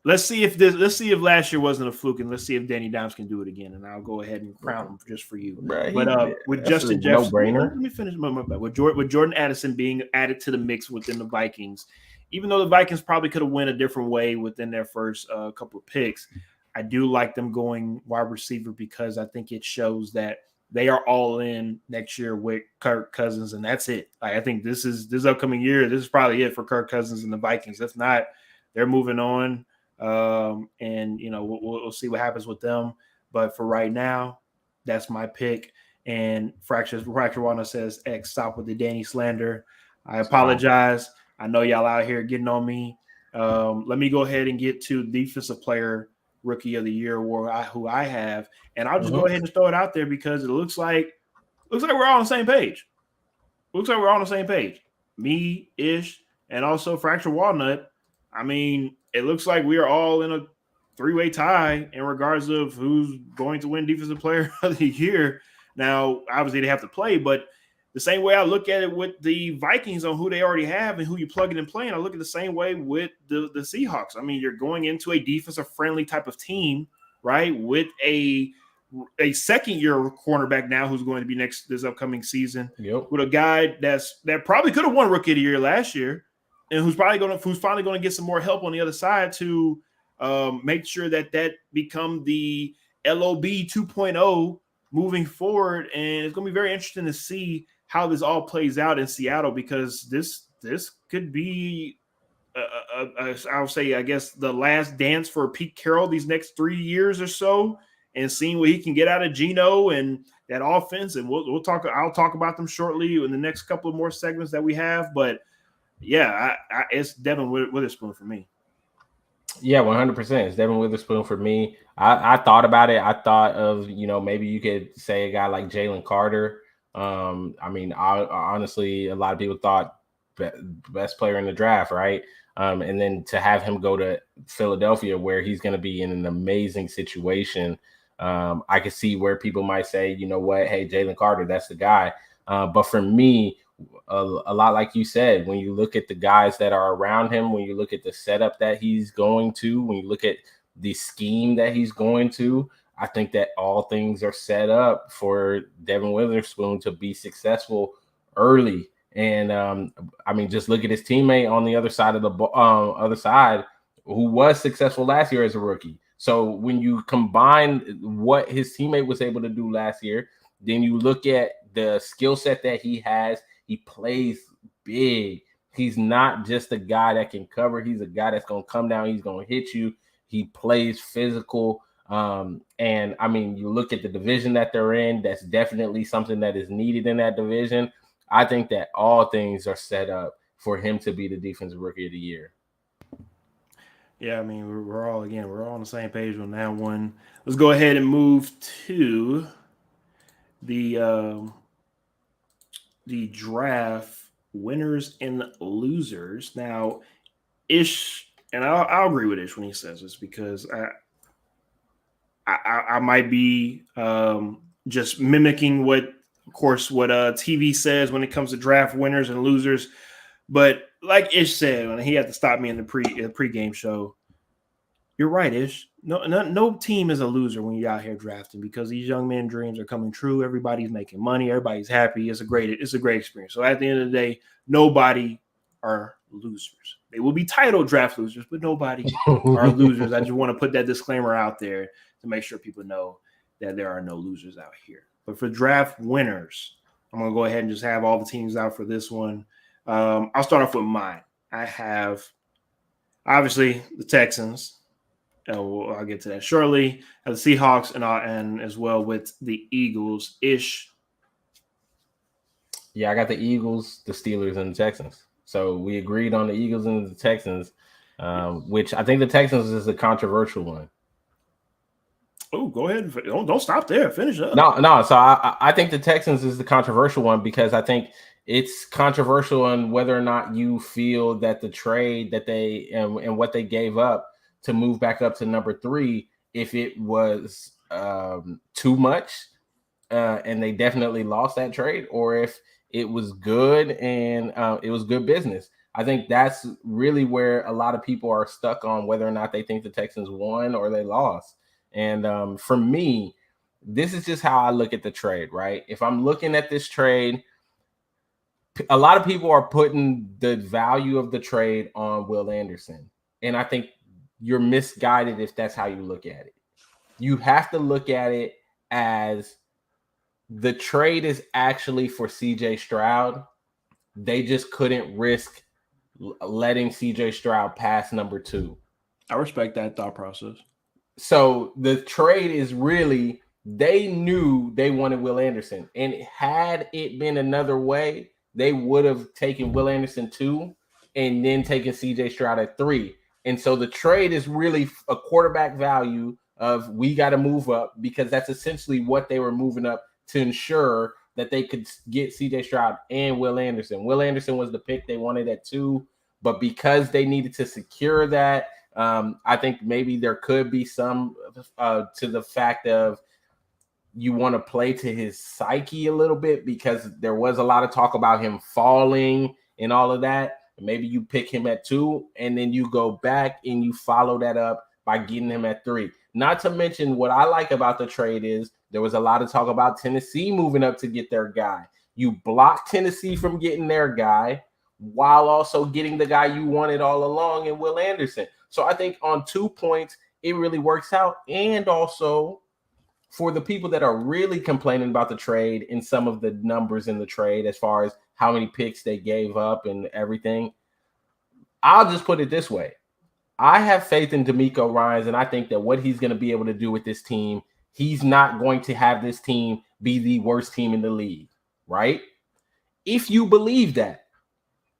Let's see if last year wasn't a fluke, and let's see if Danny Dimes can do it again. And I'll go ahead and crown him just for you. Right. But with Justin Jefferson, no-brainer. let me finish my with Jordan Addison being added to the mix within the Vikings. Even though the Vikings probably could have went a different way within their first couple of picks, I do like them going wide receiver because I think it shows that they are all in next year with Kirk Cousins, and that's it. I think this upcoming year, this is probably it for Kirk Cousins and the Vikings. If not, they're moving on, and we'll see what happens with them. But for right now, that's my pick. And Fracture Warner says, X, stop with the Danny slander. I apologize. I know y'all out here getting on me. Let me go ahead and get to Defensive Player Rookie of the Year award, who I have, and I'll just go ahead and throw it out there because it looks like we're all on the same page. Looks like we're all on the same page. Me, Ish, and also Fracture Walnut. I mean, it looks like we are all in a three-way tie in regards of who's going to win Defensive Player of the Year. Now, obviously, they have to play, but the same way I look at it with the Vikings on who they already have and who you plug in and playing, I look at the same way with the Seahawks. I mean, you're going into a defensive-friendly type of team, right, with a second-year cornerback now who's going to be this upcoming season, with a guy that probably could have won Rookie of the Year last year, and who's finally going to get some more help on the other side to make sure that become the LOB 2.0 moving forward. And it's going to be very interesting to see how this all plays out in Seattle, because this could be, I'll say, I guess, the last dance for Pete Carroll these next 3 years or so, and seeing what he can get out of Geno and that offense. And I'll talk about them shortly in the next couple of more segments that we have. But yeah, it's Devin Witherspoon for me. Yeah, 100%. It's Devin Witherspoon for me. I thought about it. I thought of, maybe you could say a guy like Jalen Carter. I mean, honestly, a lot of people thought best player in the draft, right? And then to have him go to Philadelphia, where he's going to be in an amazing situation, I could see where people might say, you know what, hey, Jalen Carter, that's the guy. But for me, a lot like you said, when you look at the guys that are around him, when you look at the setup that he's going to, when you look at the scheme that he's going to, I think that all things are set up for Devin Witherspoon to be successful early. And I mean, just look at his teammate on the other side of the other side, who was successful last year as a rookie. So when you combine what his teammate was able to do last year, then you look at the skill set that he has. He plays big. He's not just a guy that can cover. He's a guy that's going to come down. He's going to hit you. He plays physical. And I mean, you look at the division that they're in, that's definitely something that is needed in that division. I think that all things are set up for him to be the defensive rookie of the year. Yeah, I mean, we're all on the same page on that one. Let's go ahead and move to the draft winners and losers. Now, Ish, and I'll agree with Ish when he says this, because I might be just mimicking what TV says when it comes to draft winners and losers. But like Ish said, when he had to stop me in the pregame show, you're right, Ish. No team is a loser when you're out here drafting, because these young men' dreams are coming true. Everybody's making money. Everybody's happy. It's a great experience. So at the end of the day, nobody are losers. They will be titled draft losers, but nobody are losers. I just want to put that disclaimer out there to make sure people know that there are no losers out here. But for draft winners, I'm going to go ahead and just have all the teams out for this one. I'll start off with mine. I have, obviously, the Texans. I'll get to that shortly. I have the Seahawks and as well with the Eagles. Ish. Yeah, I got the Eagles, the Steelers, and the Texans. So we agreed on the Eagles and the Texans, which I think the Texans is a controversial one. Oh, go ahead. Don't stop there. Finish up. No. So I think the Texans is the controversial one, because I think it's controversial on whether or not you feel that the trade that they and what they gave up to move back up to number 3, if it was too much and they definitely lost that trade, or if it was good and it was good business. I think that's really where a lot of people are stuck on whether or not they think the Texans won or they lost. And for me, this is just how I look at the trade, right? If I'm looking at this trade, a lot of people are putting the value of the trade on Will Anderson. And I think you're misguided if that's how you look at it. You have to look at it as the trade is actually for CJ Stroud. They just couldn't risk letting CJ Stroud pass number 2. I respect that thought process. So the trade is really, they knew they wanted Will Anderson. And had it been another way, they would have taken Will Anderson 2 and then taken CJ Stroud at 3. And so the trade is really a quarterback value of, we got to move up, because that's essentially what they were moving up to ensure that they could get CJ Stroud and Will Anderson. Will Anderson was the pick they wanted at 2, but because they needed to secure that, I think maybe there could be some to the fact of, you want to play to his psyche a little bit, because there was a lot of talk about him falling and all of that. Maybe you pick him at 2 and then you go back and you follow that up by getting him at 3. Not to mention, what I like about the trade is there was a lot of talk about Tennessee moving up to get their guy. You block Tennessee from getting their guy while also getting the guy you wanted all along in Will Anderson. So I think on 2 points, it really works out. And also, for the people that are really complaining about the trade and some of the numbers in the trade, as far as how many picks they gave up and everything, I'll just put it this way. I have faith in DeMeco Ryans, and I think that what he's going to be able to do with this team, he's not going to have this team be the worst team in the league, right? If you believe that,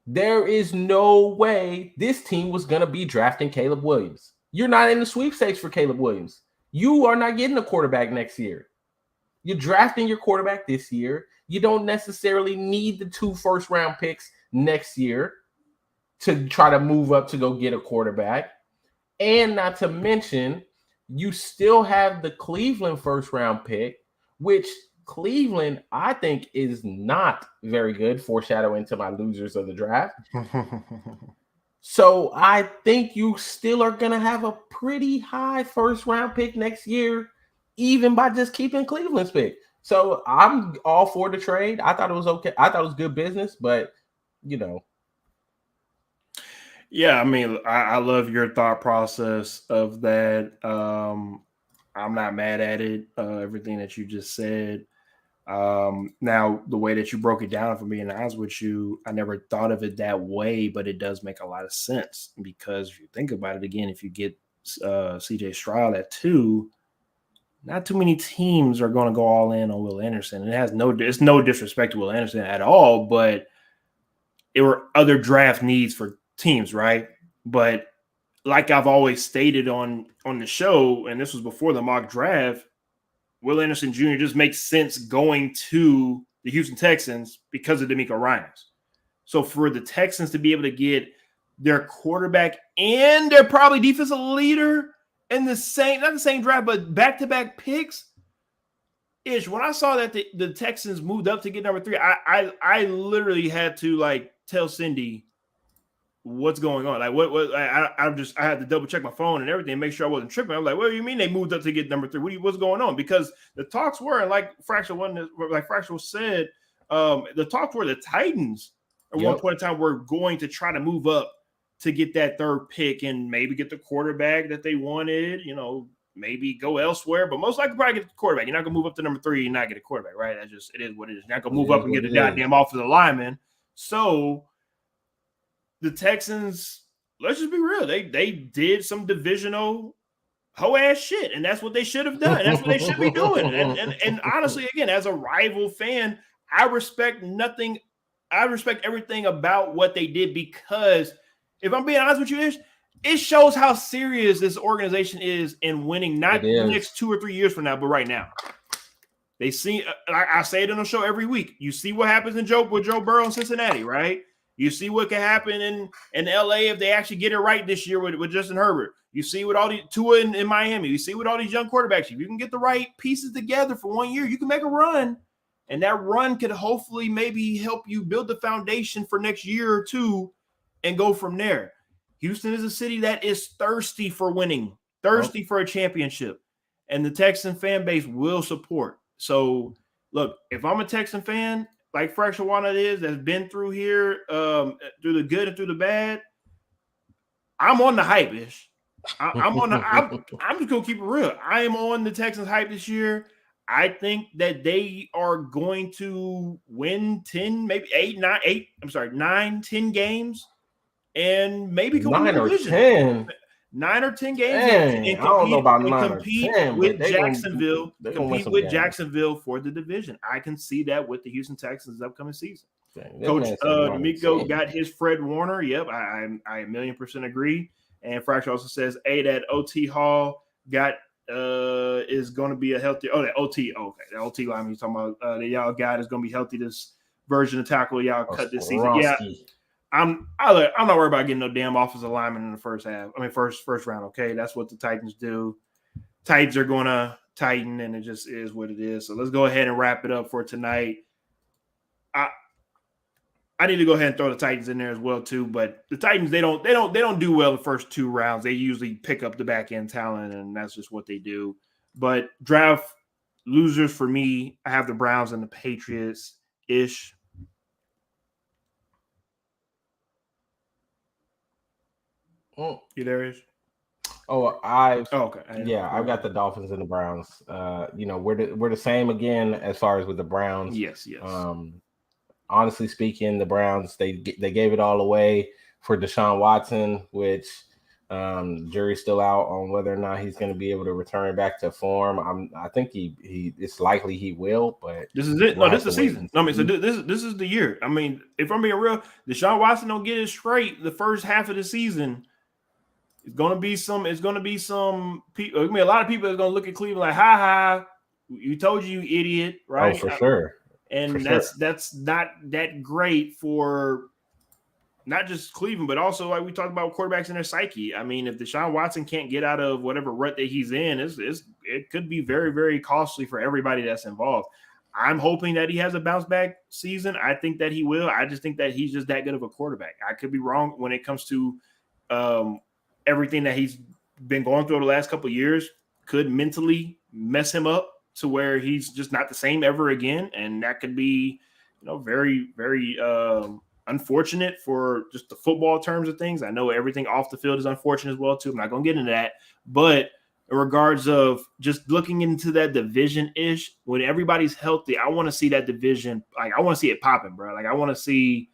there is no way this team was going to be drafting Caleb Williams. You're not in the sweepstakes for Caleb Williams. You are not getting a quarterback next year. You're drafting your quarterback this year. You don't necessarily need the 2 first-round picks next year to try to move up to go get a quarterback. And not to mention, you still have the Cleveland first-round pick, which Cleveland, I think, is not very good, foreshadowing to my losers of the draft. So I think you still are going to have a pretty high first-round pick next year, even by just keeping Cleveland's pick. So I'm all for the trade. I thought it was okay. I thought it was good business, but you know. Yeah, I mean, I love your thought process of that. I'm not mad at it. Everything that you just said. Now, the way that you broke it down, for being honest with you, I never thought of it that way, but it does make a lot of sense because if you think about it again, if you get CJ Stroud at 2, not too many teams are going to go all in on Will Anderson. And it's no disrespect to Will Anderson at all, but there were other draft needs for teams, right? But like I've always stated on the show, and this was before the mock draft, Will Anderson Jr. just makes sense going to the Houston Texans because of DeMeco Ryans. So for the Texans to be able to get their quarterback and their probably defensive leader in the same, not the same draft, but back-to-back picks, when I saw that the Texans moved up to get number 3, I literally had to like tell Cindy what's going on. Like what I had to double check my phone and everything, make sure I wasn't tripping. I was like, what do you mean they moved up to get number 3? What's going on? Because the talks were, like Fractional said, the talks were the Titans at one point in time were going to try to move up to get that 3rd pick and maybe get the quarterback that they wanted, maybe go elsewhere, but most likely probably get the quarterback. You're not gonna move up to number 3 and not get a quarterback, right? It is what it is. You're not gonna move up and get the goddamn offensive lineman. So the Texans, let's just be real, they did some divisional hoe ass shit, and that's what they should have done. That's what they should be doing. And honestly, again, as a rival fan, I respect nothing. I respect everything about what they did because, if I'm being honest with you, it shows how serious this organization is in winning, not the next 2 or 3 years from now, but right now. They see, I say it on the show every week. You see what happens with Joe Burrow in Cincinnati, right? You see what can happen in LA if they actually get it right this year with Justin Herbert. You see with all the Tua in Miami. You see with all these young quarterbacks. If you can get the right pieces together for 1 year, you can make a run. And that run could hopefully maybe help you build the foundation for next year or 2 and go from there. Houston is a city that is thirsty for winning, thirsty for a championship. And the Texan fan base will support. So, look, if I'm a Texan fan, like Fractional is, that's been through here, through the good and through the bad, I'm on the hype-ish. I'm just going to keep it real. I am on the Texans hype this year. I think that they are going to win 10, maybe 9, 10 games and maybe go 9 or 10. 9 or 10 games and compete, I don't know about 9 or 10, with Jacksonville. Compete with Jacksonville for the division. I can see that with the Houston Texans upcoming season. Coach D'Amico got his Fred Warner. Yep, I 1,000,000% agree. And Fracture also says, that OT Hall got is going to be a healthy. Oh, that OT. Oh, okay, the OT line he's talking about. The y'all got is going to be healthy. This version of tackle y'all cut this season. Yeah. I'm not worried about getting no damn offensive lineman in the first round. Okay, that's what the Titans do. Titans are going to tighten, and it just is what it is. So let's go ahead and wrap it up for tonight. I need to go ahead and throw the Titans in there as well too. But the Titans, they don't do well the first 2 rounds. They usually pick up the back end talent, and that's just what they do. But draft losers for me, I have the Browns and the Patriots ish. You there, Ish? Oh, okay. I've got the Dolphins and the Browns. We're the same again as far as with the Browns. Yes. Honestly speaking, the Browns they gave it all away for Deshaun Watson, which jury's still out on whether or not he's going to be able to return back to form. I think it's likely he will, but this is it. No, this is the season. So this is the year. I mean, if I'm being real, Deshaun Watson don't get it straight the first half of the season. It's going to be some people. I mean, a lot of people are going to look at Cleveland like, ha, you told you idiot, right? Oh, for sure. And that's not that great for not just Cleveland, but also like we talked about quarterbacks in their psyche. I mean, if Deshaun Watson can't get out of whatever rut that he's in, it could be very, very costly for everybody that's involved. I'm hoping that he has a bounce back season. I think that he will. I just think that he's just that good of a quarterback. I could be wrong when it comes to everything that he's been going through the last couple of years could mentally mess him up to where he's just not the same ever again. And that could be, very, very unfortunate for just the football terms of things. I know everything off the field is unfortunate as well, too. I'm not going to get into that. But in regards of just looking into that division-ish, when everybody's healthy, I want to see that division. Like, I want to see it popping, bro. Like, I want to see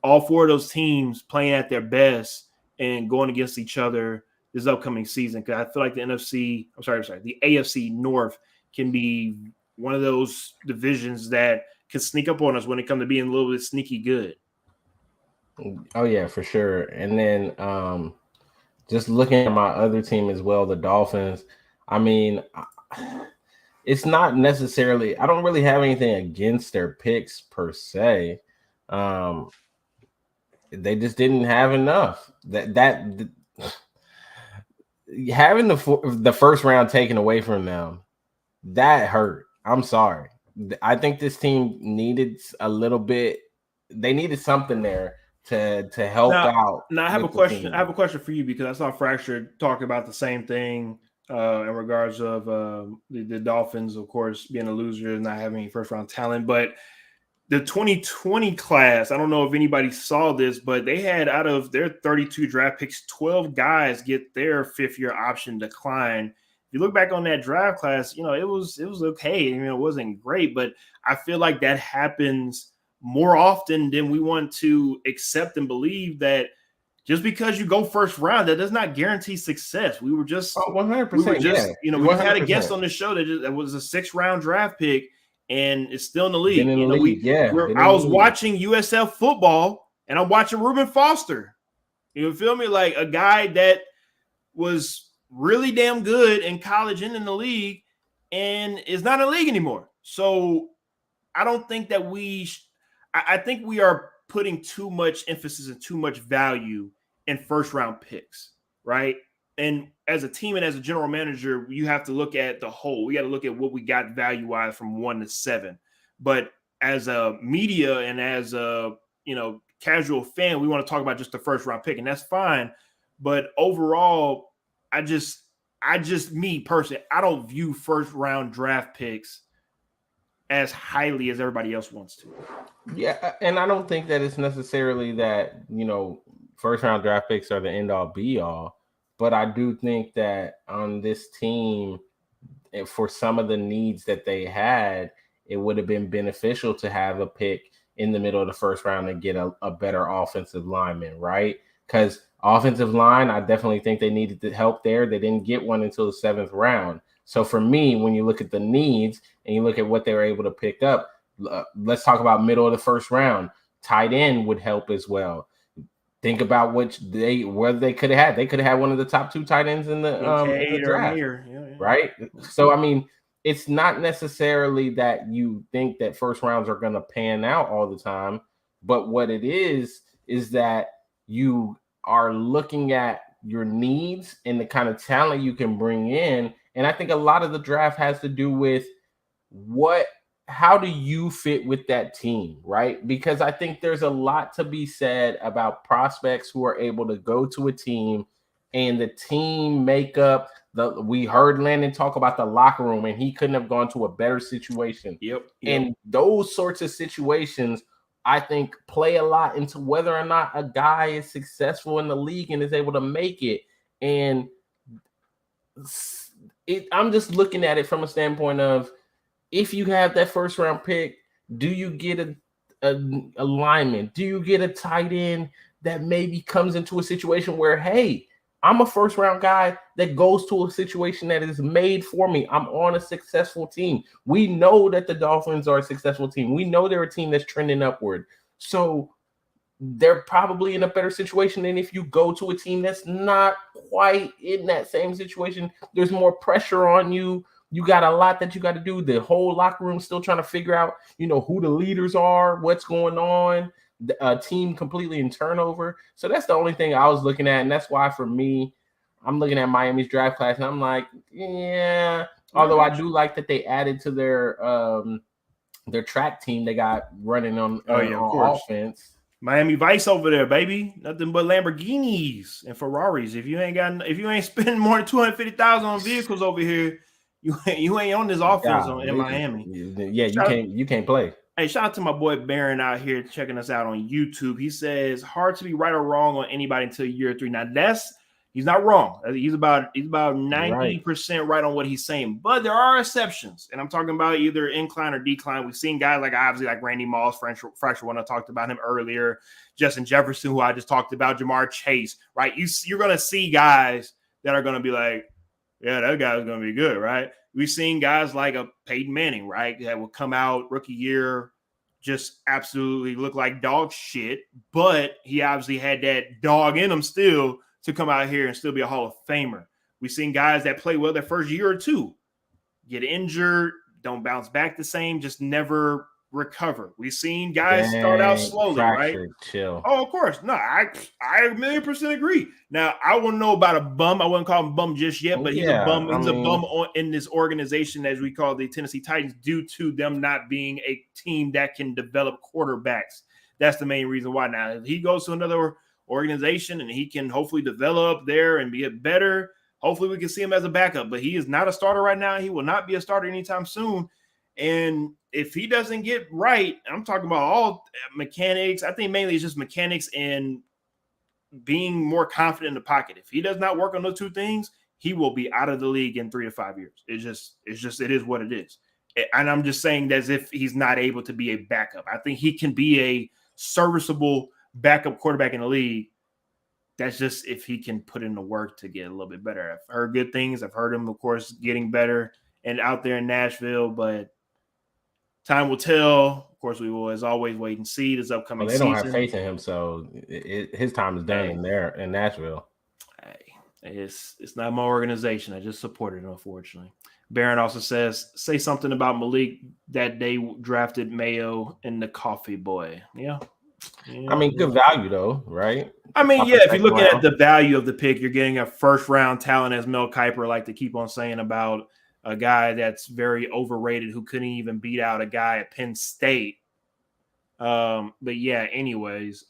all four of those teams playing at their best and going against each other this upcoming season. Because I feel like the AFC North can be one of those divisions that can sneak up on us when it comes to being a little bit sneaky good. Oh yeah, for sure. And then just looking at my other team as well, the Dolphins. I mean, it's not necessarily. I don't really have anything against their picks per se. They just didn't have enough. That having the first round taken away from them, that hurt. I'm sorry. I think this team needed a little bit. They needed something there to help out. Now I have a question. I have a question for you because I saw Fracture talk about the same thing in regards of the Dolphins, of course, being a loser and not having any first round talent, but the 2020 class, I don't know if anybody saw this, but they had out of their 32 draft picks, 12 guys get their fifth-year option decline. If you look back on that draft class, it was okay. It wasn't great, but I feel like that happens more often than we want to accept and believe that just because you go first round, that does not guarantee success. We were just 100%. We had a guest on the show that was a 6th-round draft pick. And it's still in the league. I was watching USF football, and I'm watching Reuben Foster. You feel me? Like a guy that was really damn good in college and in the league, and is not in the league anymore. So I don't think that I think we are putting too much emphasis and too much value in first-round picks, right? And as a team and as a general manager, you have to look at the whole. We got to look at what we got value-wise from 1 to 7. But as a media and as a casual fan, we want to talk about just the first-round pick, and that's fine. But overall, me personally, I don't view first-round draft picks as highly as everybody else wants to. Yeah, and I don't think that it's necessarily that first-round draft picks are the end-all, be-all. But I do think that on this team, for some of the needs that they had, it would have been beneficial to have a pick in the middle of the first round and get a better offensive lineman, right? Because offensive line, I definitely think they needed the help there. They didn't get one until the 7th round. So for me, when you look at the needs and you look at what they were able to pick up, let's talk about middle of the first round. Tight end would help as well. Think about whether they could have had. They could have had one of the top 2 tight ends in the draft, right? So I mean, it's not necessarily that you think that first rounds are going to pan out all the time, but what it is that you are looking at your needs and the kind of talent you can bring in, and I think a lot of the draft has to do with how do you fit with that team, right? Because I think there's a lot to be said about prospects who are able to go to a team and the team makeup. We heard Landon talk about the locker room, and he couldn't have gone to a better situation. Yep. And those sorts of situations, I think, play a lot into whether or not a guy is successful in the league and is able to make it. And I'm just looking at it from a standpoint of, if you have that first round pick, do you get a lineman? Do you get a tight end that maybe comes into a situation where, hey, I'm a first round guy that goes to a situation that is made for me. I'm on a successful team. We know that the Dolphins are a successful team. We know they're a team that's trending upward. So they're probably in a better situation than if you go to a team that's not quite in that same situation. There's more pressure on you. You got a lot that you got to do. The whole locker room still trying to figure out, who the leaders are, what's going on. The team completely in turnover. So that's the only thing I was looking at, and that's why for me, I'm looking at Miami's draft class, and I'm like, yeah. Although I do like that they added to their track team they got running on offense. Miami Vice over there, baby. Nothing but Lamborghinis and Ferraris. If you ain't spending more than $250,000 on vehicles over here, You ain't on this offense in Golly. Miami. Yeah, you can't play. Hey, shout out to my boy Baron out here checking us out on YouTube. He says hard to be right or wrong on anybody until year 3. Now he's not wrong. He's about 90% right on what he's saying, but there are exceptions, and I'm talking about either incline or decline. We've seen guys like obviously like Randy Moss, Fracture one, I talked about him earlier, Justin Jefferson, who I just talked about, Jamar Chase, right? You're gonna see guys that are gonna be like, yeah, that guy's gonna be good, right? We've seen guys like a Peyton Manning, right, that will come out rookie year, just absolutely look like dog shit, but he obviously had that dog in him still to come out here and still be a Hall of Famer. We've seen guys that play well their first year or two, get injured, don't bounce back the same, just never recover. We've seen guys start out slowly, right? Chill. Oh, of course. No, I 1,000,000% agree. Now, I wouldn't know about a bum. I wouldn't call him bum just yet, but he's a bum. He's a bum in this organization, as we call the Tennessee Titans, due to them not being a team that can develop quarterbacks. That's the main reason why. Now, if he goes to another organization and he can hopefully develop there and get better, hopefully we can see him as a backup. But he is not a starter right now. He will not be a starter anytime soon. And if he doesn't get right, I'm talking about all mechanics. I think mainly it's just mechanics and being more confident in the pocket. If he does not work on those two things, he will be out of the league in 3 to 5 years. It is what it is. And I'm just saying that as if he's not able to be a backup. I think he can be a serviceable backup quarterback in the league. That's just if he can put in the work to get a little bit better. I've heard good things. I've heard him, of course, getting better and out there in Nashville, but time will tell. Of course, we will, as always, wait and see this upcoming season. They don't have faith in him, so his time is done there in Nashville. Hey, it's not my organization. I just support it, unfortunately. Barron also says, say something about Malik that they drafted Mayo and the Coffee Boy. Yeah. I mean, good value, though, right? I mean, yeah, if you're looking at the value of the pick, you're getting a first-round talent, as Mel Kiper like to keep on saying about a guy that's very overrated who couldn't even beat out a guy at Penn State. But yeah, anyways,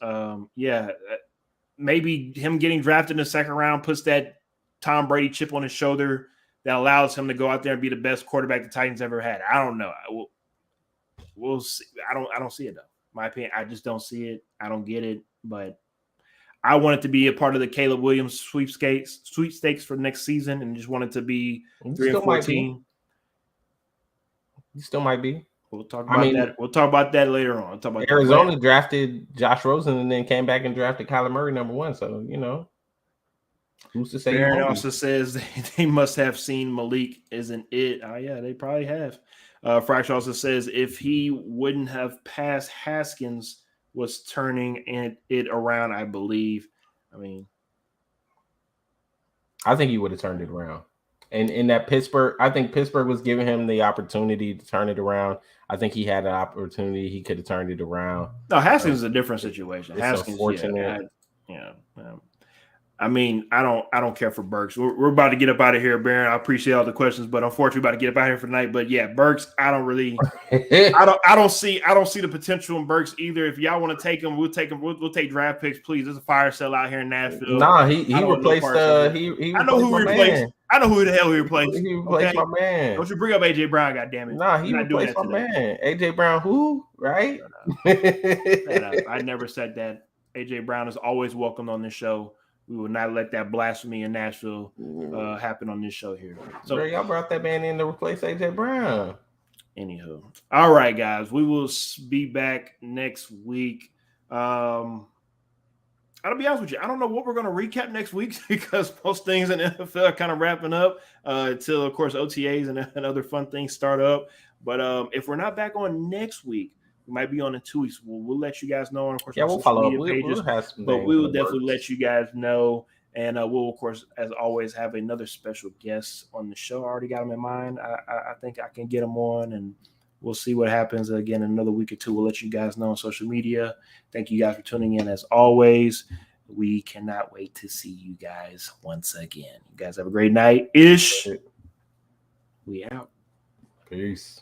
maybe him getting drafted in the second round puts that Tom Brady chip on his shoulder that allows him to go out there and be the best quarterback the Titans ever had. I don't know. We'll see. I don't see it though. My opinion, I just don't see it. I don't get it, but I wanted to be a part of the Caleb Williams sweepstakes for next season, and just wanted to be 3-14. You still might be. We'll talk about that. We'll talk about that later on. Arizona drafted Josh Rosen and then came back and drafted Kyler Murray #1. So who's to say? Aaron also says they must have seen Malik isn't it. Oh yeah, they probably have. Fracture also says if he wouldn't have passed, Haskins was turning it around, I believe. I think he would have turned it around. And in that Pittsburgh, I think Pittsburgh was giving him the opportunity to turn it around. I think he had an opportunity. He could have turned it around. No, Haskins is a different situation. Haskins, unfortunate. I don't care for Burks. We're about to get up out of here, Baron. I appreciate all the questions, but unfortunately, we're about to get up out of here for tonight. But yeah, Burks, I don't see the potential in Burks either. If y'all want to take him, we'll take him. We'll take draft picks, please. There's a fire sale out here in Nashville. Nah, he replaced. I know who he replaced. I know who the hell he replaced. He replaced my man. Don't you bring up AJ Brown, goddammit. Nah, he replaced my man. AJ Brown, who? Right? I never said that. AJ Brown is always welcomed on this show. We will not let that blasphemy in Nashville happen on this show here. So y'all brought that man in to replace AJ Brown. Anywho, all right, guys, we will be back next week. I'll be honest with you, I don't know what we're going to recap next week because most things in the NFL are kind of wrapping up until, of course, OTAs and other fun things start up. But if we're not back on next week, we might be on in 2 weeks. We'll let you guys know. And of course, we'll follow up. We will definitely let you guys know. And we'll, of course, as always, have another special guest on the show. I already got him in mind. I think I can get him on, and we'll see what happens. Again, in another week or two, we'll let you guys know on social media. Thank you guys for tuning in. As always, we cannot wait to see you guys once again. You guys have a great night. We out. Peace.